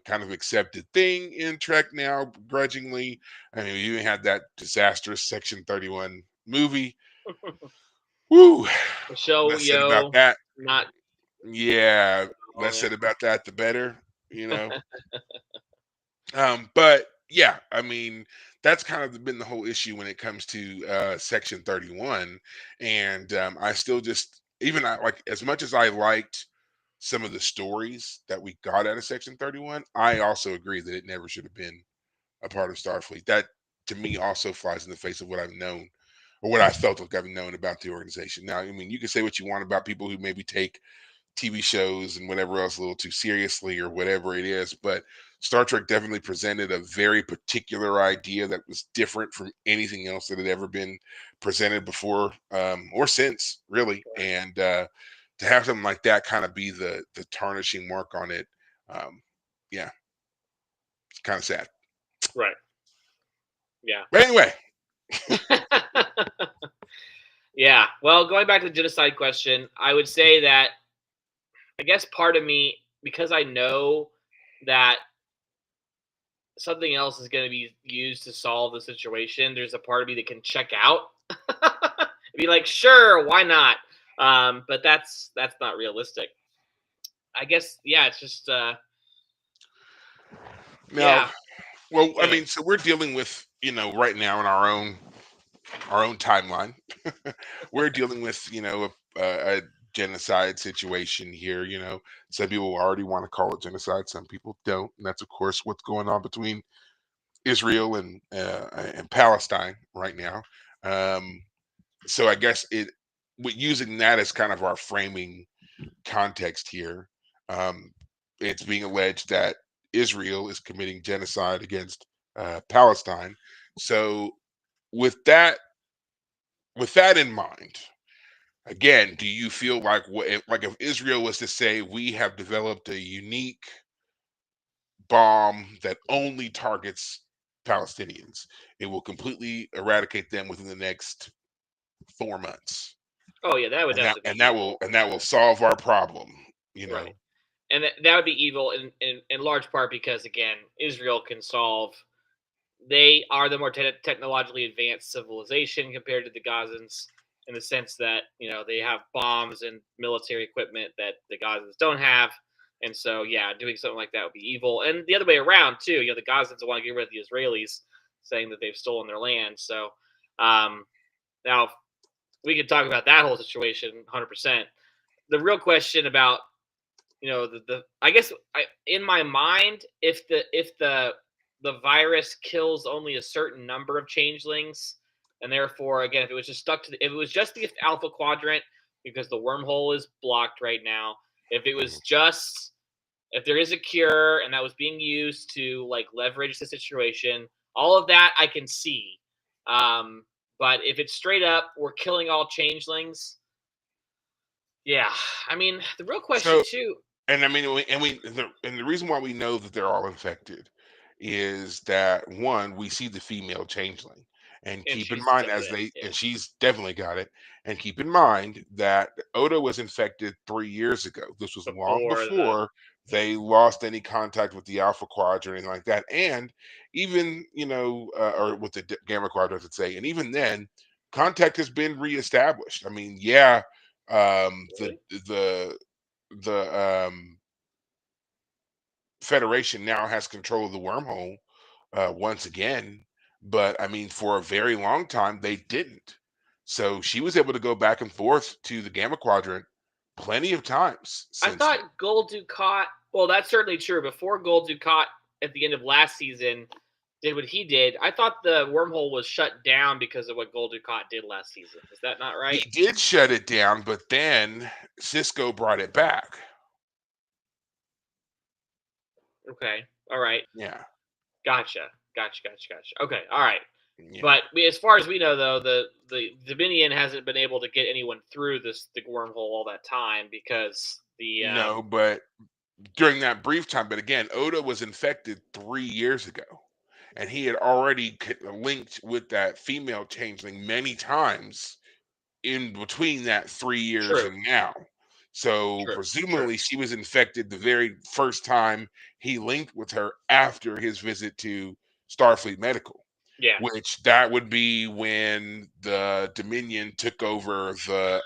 kind of accepted thing in Trek now, grudgingly. I mean, you even had that disastrous Section 31 movie. Woo! Show Less said about yo, that. not Yeah, oh, less yeah. said about that, the better. You know. But yeah, I mean, that's kind of been the whole issue when it comes to Section 31, and I still just even like as much as I liked some of the stories that we got out of Section 31, I also agree that it never should have been a part of Starfleet. That to me also flies in the face of what I've known or what I felt like I've known about the organization. Now, I mean, you can say what you want about people who maybe take TV shows and whatever else a little too seriously or whatever it is, but Star Trek definitely presented a very particular idea that was different from anything else that had ever been presented before, or since, really. And to have something like that kind of be the tarnishing mark on it, um, yeah, it's kind of sad. Right. Yeah. But anyway, Yeah. Well, going back to the genocide question, I would say that I guess part of me, because I know that something else is going to be used to solve the situation, there's a part of me that can check out. Be like, sure, why not? But that's not realistic. I guess, yeah, it's just now, yeah. well, Go I ahead. mean, so we're dealing with, right now in our own timeline, we're dealing with, a genocide situation here. Some people already want to call it genocide, some people don't, and that's of course what's going on between Israel and Palestine right now. Um, so I guess with using that as kind of our framing context here, um, it's being alleged that Israel is committing genocide against Palestine. So with that with that in mind, again, do you feel like like if Israel was to say we have developed a unique bomb that only targets Palestinians, it will completely eradicate them within the next 4 months, Oh yeah, that would and that definitely and be that will evil for and that will sure. solve our problem. You Right. know, And that would be evil in large part because again, Israel can solve. They are the more technologically advanced civilization compared to the Gazans in the sense that they have bombs and military equipment that the Gazans don't have, and so yeah, doing something like that would be evil. And the other way around too. The Gazans want to get rid of the Israelis, saying that they've stolen their land. So now we could talk about that whole situation 100%. The real question about the I guess in my mind, if the virus kills only a certain number of changelings, and therefore again, if it was just stuck to if it was just the alpha quadrant because the wormhole is blocked right now, if it was just if there is a cure and that was being used to like leverage the situation, all of that I can see. um but if it's straight up we're killing all changelings, yeah, I mean the real question so too. and I mean, and the reason why we know that they're all infected is that one, we see the female changeling, and And keep in she's mind got it. and Yeah. she's definitely got it, and keep in mind that Oda was infected 3 years ago. This was long Before the before they lost any contact with the Alpha Quadrant or anything like that, and even or with the Gamma Quadrant, I should say, and even then, contact has been reestablished. I mean, yeah, the really? the Federation now has control of the wormhole once again, but I mean, for a very long time they didn't. So she was able to go back and forth to the Gamma Quadrant plenty of times I since then. thought Gold Ducat. Well, that's certainly true. Before Gold Ducat at the end of last season did what he did, I thought the wormhole was shut down because of what Gold Ducat did last season. Is that not right? He did shut it down, but then Cisco brought it back. Okay. All right. Yeah, Gotcha. Gotcha. Gotcha. Gotcha. Okay. All right. yeah. But as far as we know, though, the Dominion hasn't been able to get anyone through the wormhole all that time because the No, but during that brief time, but again, Oda was infected 3 years ago, and he had already linked with that female changeling many times in between that 3 years true, and now. So true, true. presumably she was infected the very first time he linked with her after his visit to Starfleet Medical, Yeah. which that would be when the Dominion took over the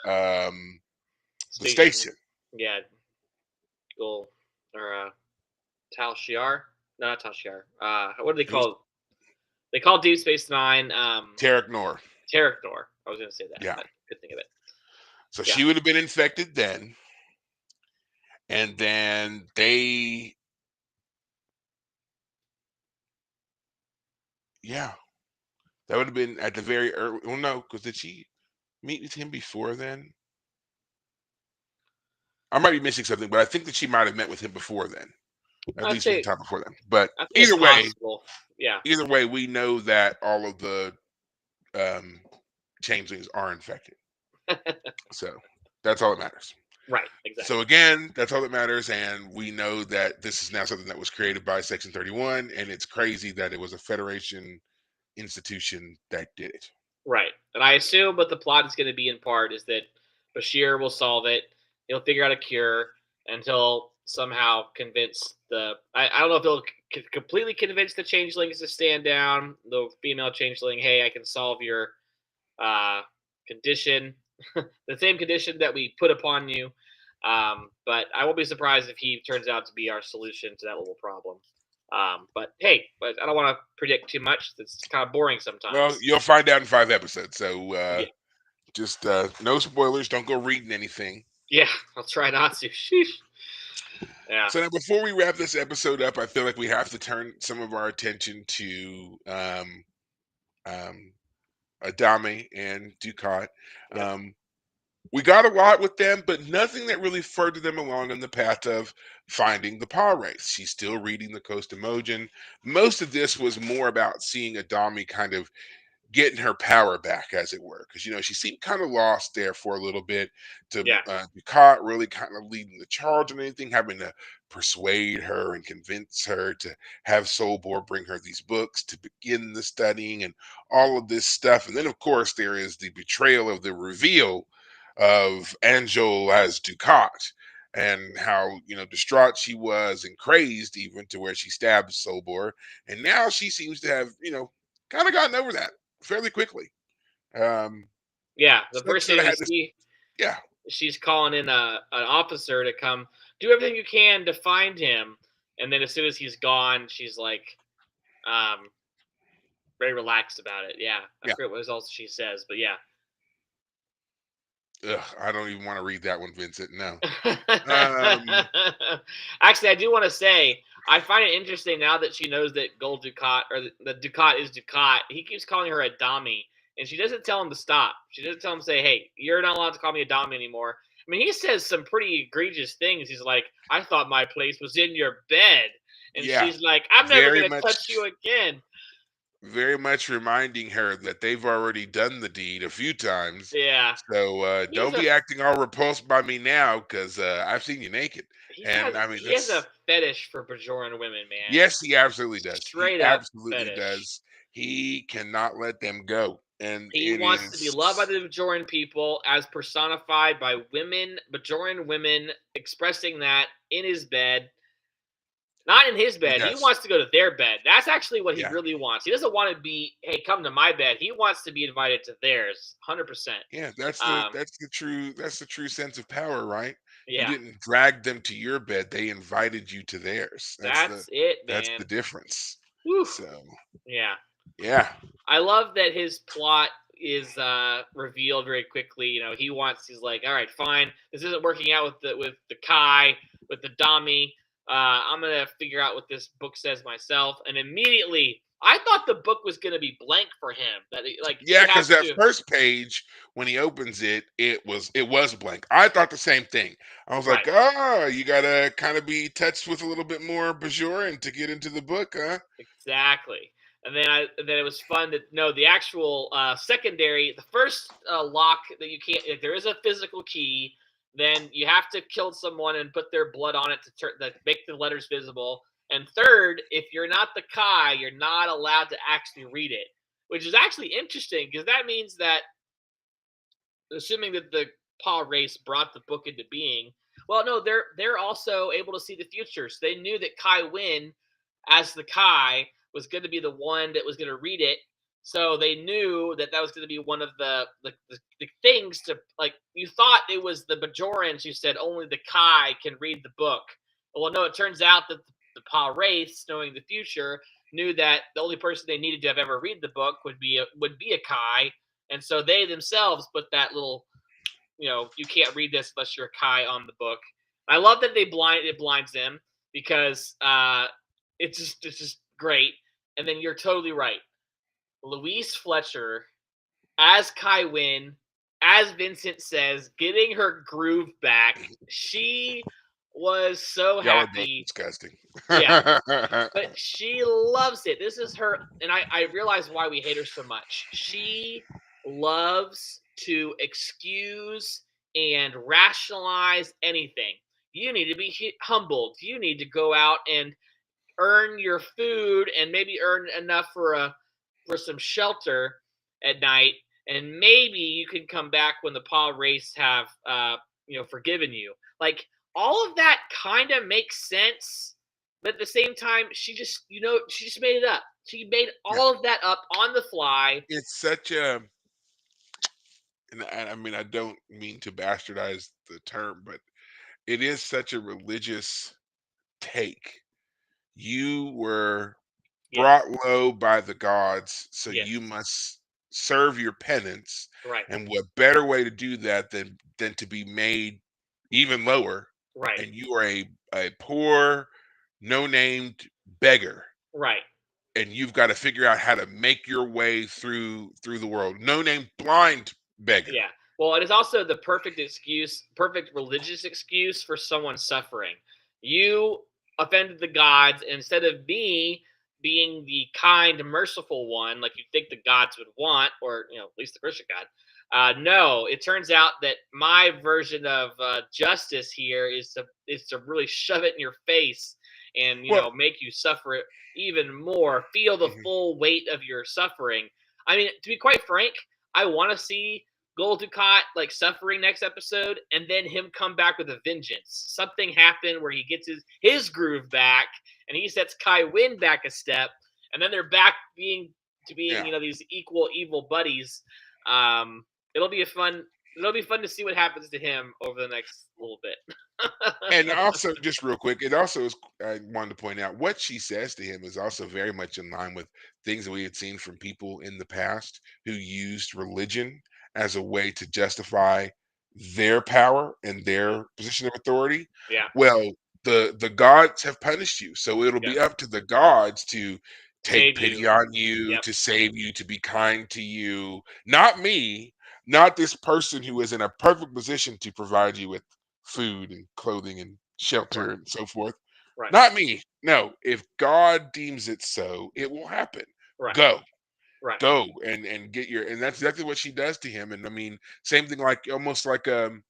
Station. station. Yeah. Goal or Tal Shiar. No, not Tal Shiar. What do they It was call? They call Deep Space Nine Tarek Nor. Terractor. I was going to say that, Yeah. but couldn't think of it. So Yeah. she would have been infected then. And then yeah, that would have been at the very early. Well, no, because did she meet with him before then? I might be missing something, but I think that she might have met with him before then. at I'd least from the say time before then. But I think it's possible. Yeah. either way, we know that all of the um, changelings are infected. So that's all that matters. Right. So Exactly. again, that's all that matters, and we know that this is now something that was created by Section 31, and it's crazy that it was a Federation institution that did it. Right. And I assume what the plot is going to be in part is that Bashir will solve it. He'll figure out a cure and he'll somehow convince I don't know if he'll completely convince the changelings to stand down, the female changeling, hey, I can solve your uh, condition, the same condition that we put upon you. But I won't be surprised if he turns out to be our solution to that little problem. But hey, but I don't want to predict too much. It's kind of boring Well, sometimes. you'll find out in 5 episodes. So Yeah, just no spoilers. Don't go reading anything. yeah, I'll try not to. Sheesh. Yeah, So now, before we wrap this episode up, I feel like we have to turn some of our attention to um, Adame and Ducat. yep, Um, we got a lot with them, but nothing that really furthered them along in the path of finding the paw race. She's still reading the Coast Emojin. Most of this was more about seeing Adami kind of getting her power back, as it were, because she seemed kind of lost there for a little bit. To yeah, Ducat really kind of leading the charge on anything, having to persuade her and convince her to have Sobor bring her these books to begin the studying and all of this stuff. And then, of course, there is the betrayal of the reveal of Angel as Ducat. And how distraught she was and crazed, even to where she stabbed Sobor, and now she seems to have kind of gotten over that fairly quickly. Um, yeah. The so, first so they thing we had this, see, yeah, she's calling in an officer to come do everything you can to find him, and then as soon as he's gone, she's like, um, very relaxed about it. Yeah, I yeah. forget what else she says, but yeah. Ugh, I don't even want to read that one, Vincent. No. Um, Actually, I do want to say I find it interesting now that she knows that Gold Ducat or the Ducat is Ducat. He keeps calling her a Dami, and she doesn't tell him to stop. She doesn't tell him say, "Hey, you're not allowed to call me a Dami anymore." I mean, he says some pretty egregious things. He's like, "I thought my place was in your bed," and yeah, she's like, "I'm never very gonna much, touch you again." very much reminding her that they've already done the deed a few times. Yeah, So he has don't a be acting all repulsed by me now, because I've seen you naked. And I mean, he has a that's fetish for Bajoran women, man. yes, he absolutely does. He Straight up absolutely fetish. does. He cannot let them go, and He it wants to be loved by is. the Bajoran people as personified by women, Bajoran women expressing that in his bed. Not in his He bed. He does. wants to go to their bed. That's actually what he Yeah. really wants. He doesn't want to be, hey, come to my bed. He wants to be invited to theirs. 100%. Yeah, Um, that's the true sense of power, right? You yeah. didn't drag them to your bed; they invited you to theirs. That's it, That's the man. difference. Whew. So Yeah. yeah, I love that his plot is revealed very quickly. He's like, all right, fine. This isn't working out with the Kai, with the Dami. I'm gonna figure out what this book says myself. And immediately, I thought the book was gonna be blank for him. That he yeah. has Because that to. first page, when he opens it, it was blank. I thought the same thing. I was like, Right. ah, you gotta kind of be touched with a little bit more Bajoran to get into the book, huh? Exactly. And then it was fun that no, the actual secondary, the first lock that you can't. If there is a physical key, then you have to kill someone and put their blood on it to make the letters visible. And third, if you're not the Kai, you're not allowed to actually read it, which is actually interesting because that means that, assuming that the Paw race brought the book into being, well, no, they're also able to see the future. So they knew that Kai Wynn, as the Kai, was going to be the one that was going to read it. So they knew that that was going to be one of the things to, like, you thought it was the Bajorans who said only the Kai can read the book. Well, no, it turns out that the Pa race, knowing the future, knew that the only person they needed to have ever read the book would be a Kai, and so they themselves put that little, you can't read this unless you're a Kai on the book. I love that it blinds them because it's just great. And then you're totally right. Louise Fletcher as Kai Wynn, as Vincent says, getting her groove back. She was so Y'all are both happy. disgusting. Yeah, but she loves it. This is her, and I realize why we hate her so much. She loves to excuse and rationalize anything. You need to be humbled. You need to go out and earn your food and maybe earn enough for some shelter at night, and maybe you can come back when the paw race have forgiven you. Like all of that kind of makes sense, but at the same time, she just made it up. She made Yeah, all of that up on the fly. it's such a, and I mean, I don't mean to bastardize the term, but it is such a religious take. You were Yes, brought low by the gods, so you yes, must serve your penance. right, And what better way to do that than to be made even lower? right, And you are a poor, no named beggar, right. and you've got to figure out how to make your way through the world. No name blind beggar. Yeah. Well, it is also the perfect religious excuse for someone suffering. You offended the gods, and instead of me being the kind, merciful one, like you think the gods would want, or at least the Christian God. No, it turns out that my version of justice here is to really shove it in your face and Well, make you suffer it even more, feel the mhm, full weight of your suffering. I mean, to be quite frank, I want to see Gul Dukat like suffering next episode, and then him come back with a vengeance. Something happened where he gets his groove back, and he sets Kai Wynn back a step, and then they're back being yeah. these equal evil buddies. Um, it'll be a fun. It'll be fun to see what happens to him over the next little bit. And also, just real quick, it also is. I wanted to point out what she says to him is also very much in line with things that we had seen from people in the past who used religion as a way to justify their power and Yeah, their position of authority. yeah, Well, the gods have punished you, so it'll yeah. be up to the gods to take Save you. pity on you, Yep. to save you, to be kind to you. Not me, not this person who is in a perfect position to provide you with food and clothing and Right. shelter and so forth. Right. Not me. No, if God deems it so, it will happen. Right. Go, Right. go, and get your. And that's exactly what she does to him. And I mean, same thing, like almost like the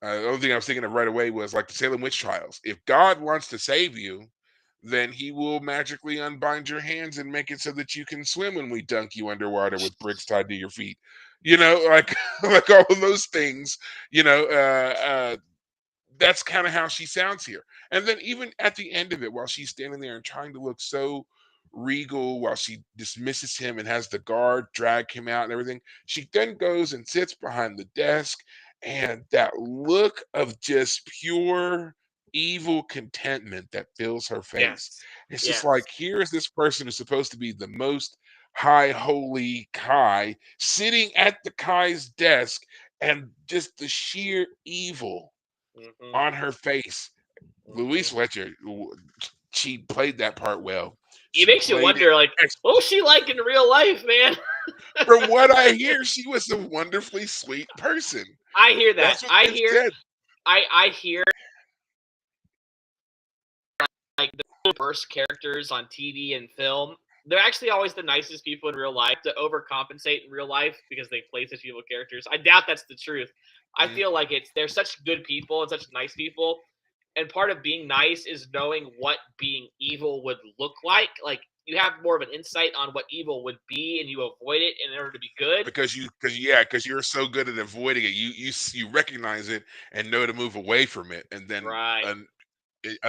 only thing I was thinking of right away was like the Salem witch trials. If God wants to save you, then He will magically unbind your hands and make it so that you can swim when we dunk you underwater with bricks tied to your feet. Like like all of those things. You know, that's kind of how she sounds here. And then even at the end of it, while she's standing there and trying to look so regal, while she dismisses him and has the guard drag him out and everything, she then goes and sits behind the desk, and that look of just pure evil contentment that fills her face. Yes. It's just like, Yes. here's this person who's supposed to be the most high holy Kai sitting at the Kai's desk, and just the sheer evil Hmm. on her face. Louise Hmm. Fletcher, she played that part well. It She makes you played it wonder, like, ex what was she like in real life, man? From what I hear, she was a wonderfully sweet person. I hear that. That's what's I been hear. said. I hear like the worst characters on TV and film. They're actually always the nicest people in real life to overcompensate in real life because they play such evil characters. I doubt that's the truth. I Mhm. feel like they're such good people and such nice people. And part of being nice is knowing what being evil would look like. Like you have more of an insight on what evil would be, and you avoid it in order to be good. Because you're so good at avoiding it. You recognize it and know to move away from it, and then, Right.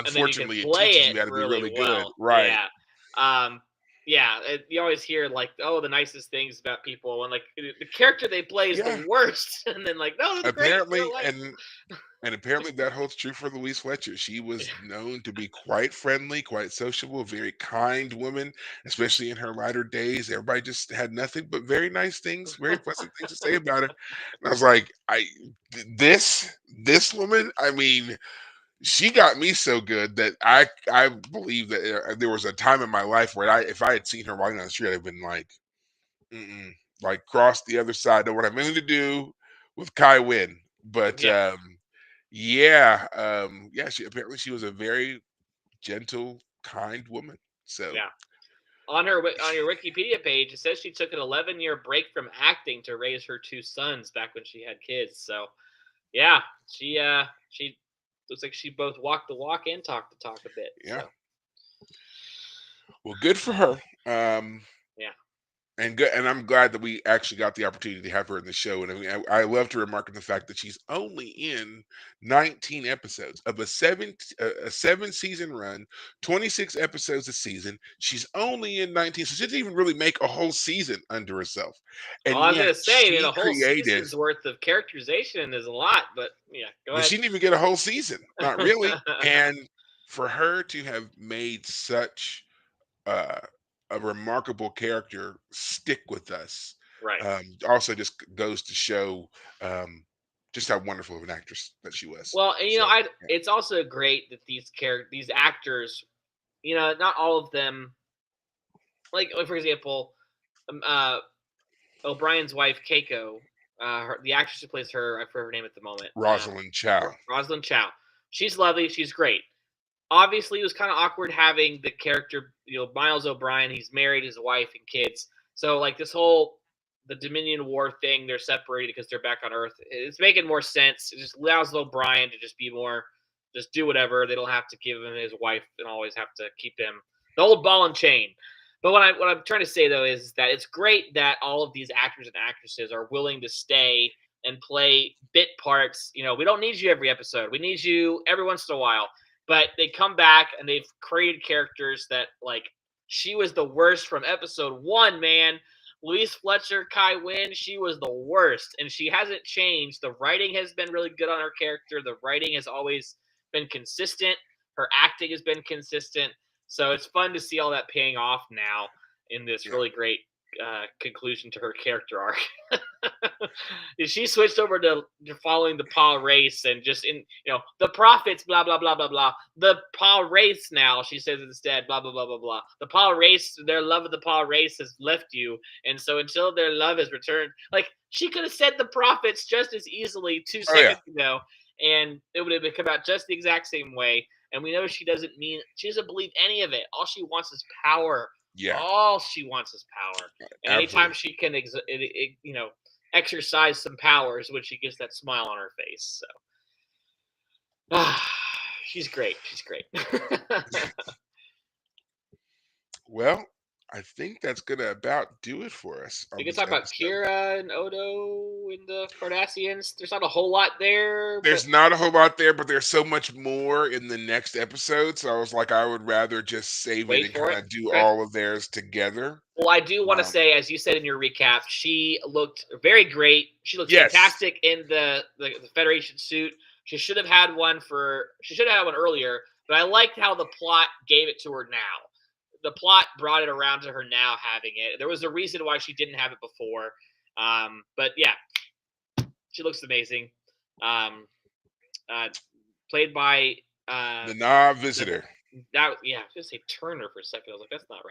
And then you can unfortunately, it play teaches it you how to be really really good. well. Right. Yeah. Um, yeah, you always hear like, oh, the nicest things about people, and like the character they play is the Yeah. worst, and then like, no, they're great in real Apparently, life. and apparently that holds true for Louise Fletcher. She was known to be quite friendly, quite sociable, a very kind woman, especially in her latter days. Everybody just had nothing but very nice things, very pleasant things to say about her. And I was like, this woman, I mean, she got me so good that I believe that there was a time in my life where if I had seen her walking down the street, I'd have been like, mm-mm, like cross the other side. Know what I'm going to do with Kai Wynn, but Yeah, Yeah, yeah. She was a very gentle, kind woman. So Yeah. On your Wikipedia page, it says she took an 11-year break from acting to raise her two sons back when she had kids. So, yeah, she looks like she both walked the walk and talked the talk a bit. yeah, So, well, good for her. yeah. And good, and I'm glad that we actually got the opportunity to have her in the show. And I mean, I love to remark on the fact that she's only in 19 episodes of a 7 season run, 26 episodes a season. She's only in 19, so she didn't even really make a whole season under herself. Well, And I was yet gonna say, I mean, she a whole created, season's worth of characterization is a lot, but yeah, go but ahead. she didn't even get a whole season, not really. And for her to have made such uh, a remarkable character stick with us. Right. Also, just goes to show just how wonderful of an actress that she was. Well, and So, I yeah. it's also great that these actors, not all of them, like for example, um, uh, O'Brien's wife Keiko, the actress who plays her, I forget her name at the moment, Rosalind Chow. Rosalind Chow. She's lovely. She's great. Obviously, it was kind of awkward having the character, Miles O'Brien. He's married, his wife and kids. So like this whole the Dominion War thing, they're separated because they're back on Earth. It's making more sense. It just allows O'Brien to just be more, just do whatever. They don't have to give him his wife and always have to keep him the old ball and chain. But what I'm trying to say though is that it's great that all of these actors and actresses are willing to stay and play bit parts. We don't need you every episode. We need you every once in a while. But they come back and they've created characters that, like, she was the worst from episode 1, man. Louise Fletcher, Kai Wynn, she was the worst, and she hasn't changed. The writing has been really good on her character. The writing has always been consistent. Her acting has been consistent. So it's fun to see all that paying off now in this Yeah. really great conclusion to her character arc. She switched over to following the Paul race and just the prophets, blah blah blah blah blah. The Paul race now, she says instead, blah blah blah blah blah. The Paul race, their love of the Paul race has left you, and so until their love is returned, like she could have said the prophets just as easily two Oh yeah. seconds ago, and it would have come out just the exact same way. And we know she doesn't believe any of it. All she wants is power. Yeah. All she wants is power. And anytime Absolutely. she can, exercise some powers, when she gets that smile on her face. So, she's great. She's great. Well, I think that's gonna about do it for us We on can this talk about episode. Kira and Odo and the Cardassians. There's not a whole lot there, but There's not a whole lot there, but there's so much more in the next episode. So I was like, I would rather just save it wait and for kind it. of do Okay. all of theirs together. Well, I do want to Um, say, as you said in your recap, she looked very great. She looked yes. fantastic in the Federation suit. She should have had one earlier, but I liked how the plot gave it to her now. The plot brought it around to her now having it. There was a reason why she didn't have it before. But yeah, she looks amazing. Um, uh, Played by The Nah the Visitor. that yeah, I was gonna say Turner for a second. I was like, that's not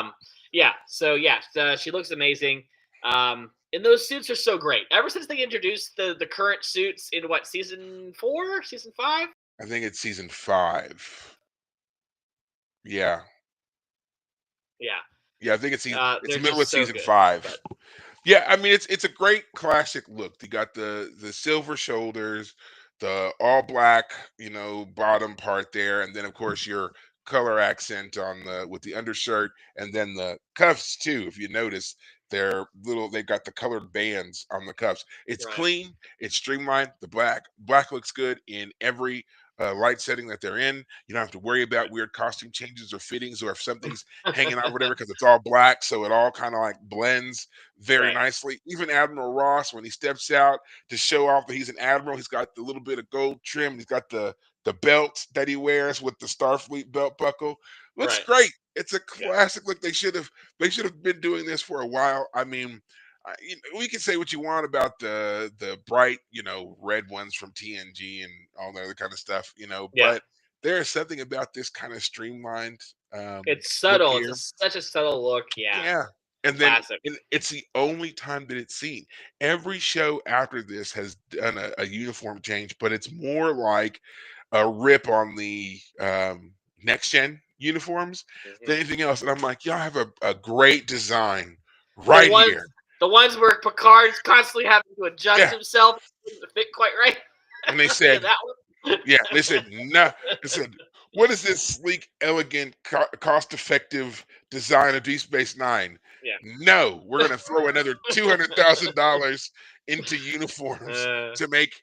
right. Yeah. So yeah, she looks amazing. And those suits are so great. Ever since they introduced the current suits in what, season 4, season 5? I think it's season 5. Yeah. Yeah. Yeah, I think it's They're the middle of just so season good. 5. But Yeah, I mean it's a great classic look. You got the silver shoulders, the all black, bottom part there, and then of course your color accent on the with the undershirt, and then the cuffs too. If you notice, they got the colored bands on the cuffs. It's right. clean, it's streamlined. The black looks good in every light setting that they're in. You don't have to worry about weird costume changes or fittings, or if something's hanging out or whatever, because it's all black, so it all kind of like blends very Right. nicely. Even Admiral Ross, when he steps out to show off that he's an admiral, he's got the little bit of gold trim. He's got the belt that he wears with the Starfleet belt buckle. Looks Right. great. It's a Yeah. classic look. They should have been doing this for a while. I mean, we can say what you want about the bright, red ones from TNG and all that other kind of stuff, Yeah. but there is something about this kind of streamlined It's look subtle. It's here. such a subtle look. Yeah. Yeah. And then Classic. it's the only time that it's seen. Every show after this has done a uniform change, but it's more like a rip on the next gen uniforms Mhm. than anything else. And I'm like, y'all have a great design The right ones, here. the ones where Picard's constantly having to adjust Yeah. himself to fit quite right. And they Yeah, said, that one. yeah, they said, no. They said, what is this sleek, elegant, cost effective design of Deep Space Nine? Yeah. No, we're going to throw another $200,000 into uniforms Uh, to make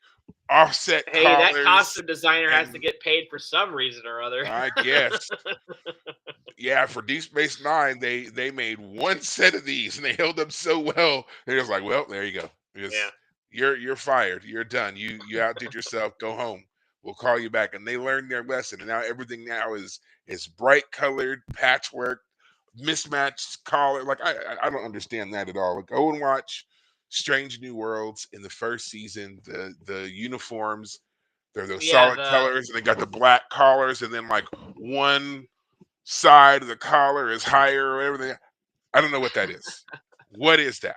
offset hey, that collars. costume designer has to And get paid for some reason or other. I guess, yeah, for Deep Space Nine, they made one set of these and they held up so well. They're just like, well, there you go. Yeah. Just, you're fired. You're done. You outdid yourself. Go home. We'll call you back. And they learned their lesson. And now everything now is bright colored patchwork, mismatched collar. Like I don't understand that at all. Like, go and watch Strange New Worlds in the first season. The uniforms, they're those Yeah, solid the colors, and they got the black collars, and then like one side of the collar is higher or whatever. I don't know what that is. What is that?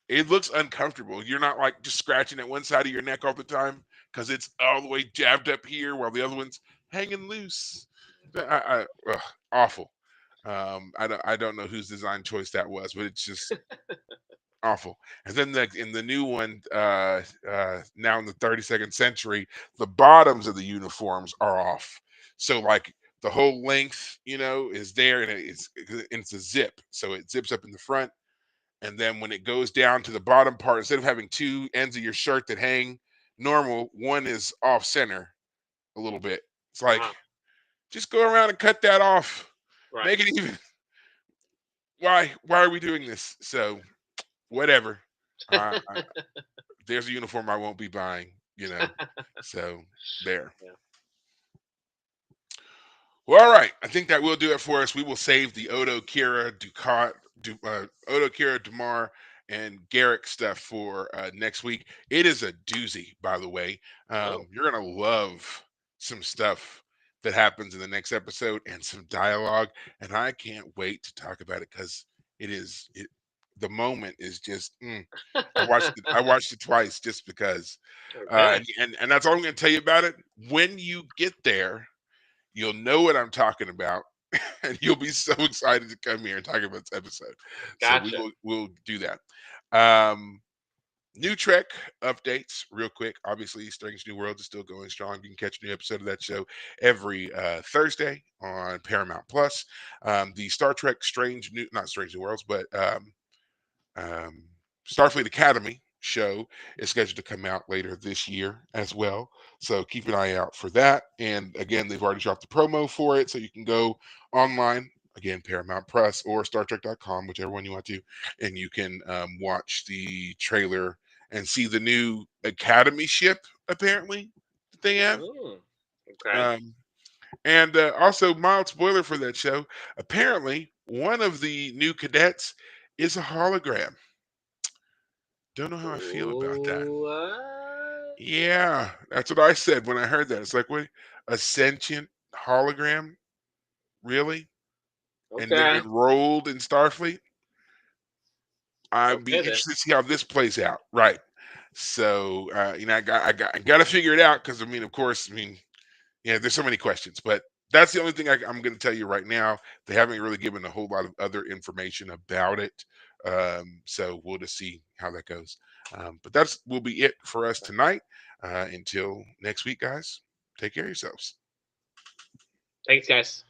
It looks uncomfortable. You're not like just scratching at one side of your neck all the time because it's all the way jabbed up here while the other one's hanging loose. Ugh, awful. I don't know whose design choice that was, but it's just awful. And then in the new one, now in the 32nd century, the bottoms of the uniforms are off. So like the whole length, is there, and it's a zip, so it zips up in the front. And then when it goes down to the bottom part, instead of having two ends of your shirt that hang normal, one is off center a little bit. It's like, uh-huh. just go around and cut that off. Right. Make it even. Why are we doing this? So whatever. There's a uniform I won't be buying. So there. Yeah. Well, all right. I think that will do it for us. We will save the Odo, Kira, Odo, Kira, Damar, and Garrick stuff for next week. It is a doozy, by the way. Oh. You're gonna love some stuff that happens in the next episode and some dialogue, and I can't wait to talk about it because it is it. The moment is just. I watched it. I watched it twice just because, Okay. and that's all I'm going to tell you about it. When you get there, you'll know what I'm talking about, and you'll be so excited to come here and talk about this episode. So Gotcha. we'll do that. Um, New Trek updates, real quick. Obviously, Strange New Worlds is still going strong. You can catch a new episode of that show every Thursday on Paramount Plus. The Star Trek not Strange New Worlds, but um, Starfleet Academy show is scheduled to come out later this year as well. So keep an eye out for that. And again, they've already dropped the promo for it. So you can go online, again, Paramount Plus or StarTrek.com, whichever one you want to, and you can watch the trailer and see the new Academy ship, apparently, that they have. Mm, okay. Um, and also, mild spoiler for that show, apparently, one of the new cadets is a hologram. Don't know how I feel about that. What? Yeah, that's what I said when I heard that. It's like, wait, a sentient hologram? Really? And they're Okay. enrolled in Starfleet? I'd be Okay then. interested to see how this plays out. Right. So, I got to figure it out because, of course, yeah, there's so many questions, but that's the only thing I'm going to tell you right now. They haven't really given a whole lot of other information about it. So we'll just see how that goes. But that's will be it for us tonight. Until next week, guys, take care of yourselves. Thanks, guys.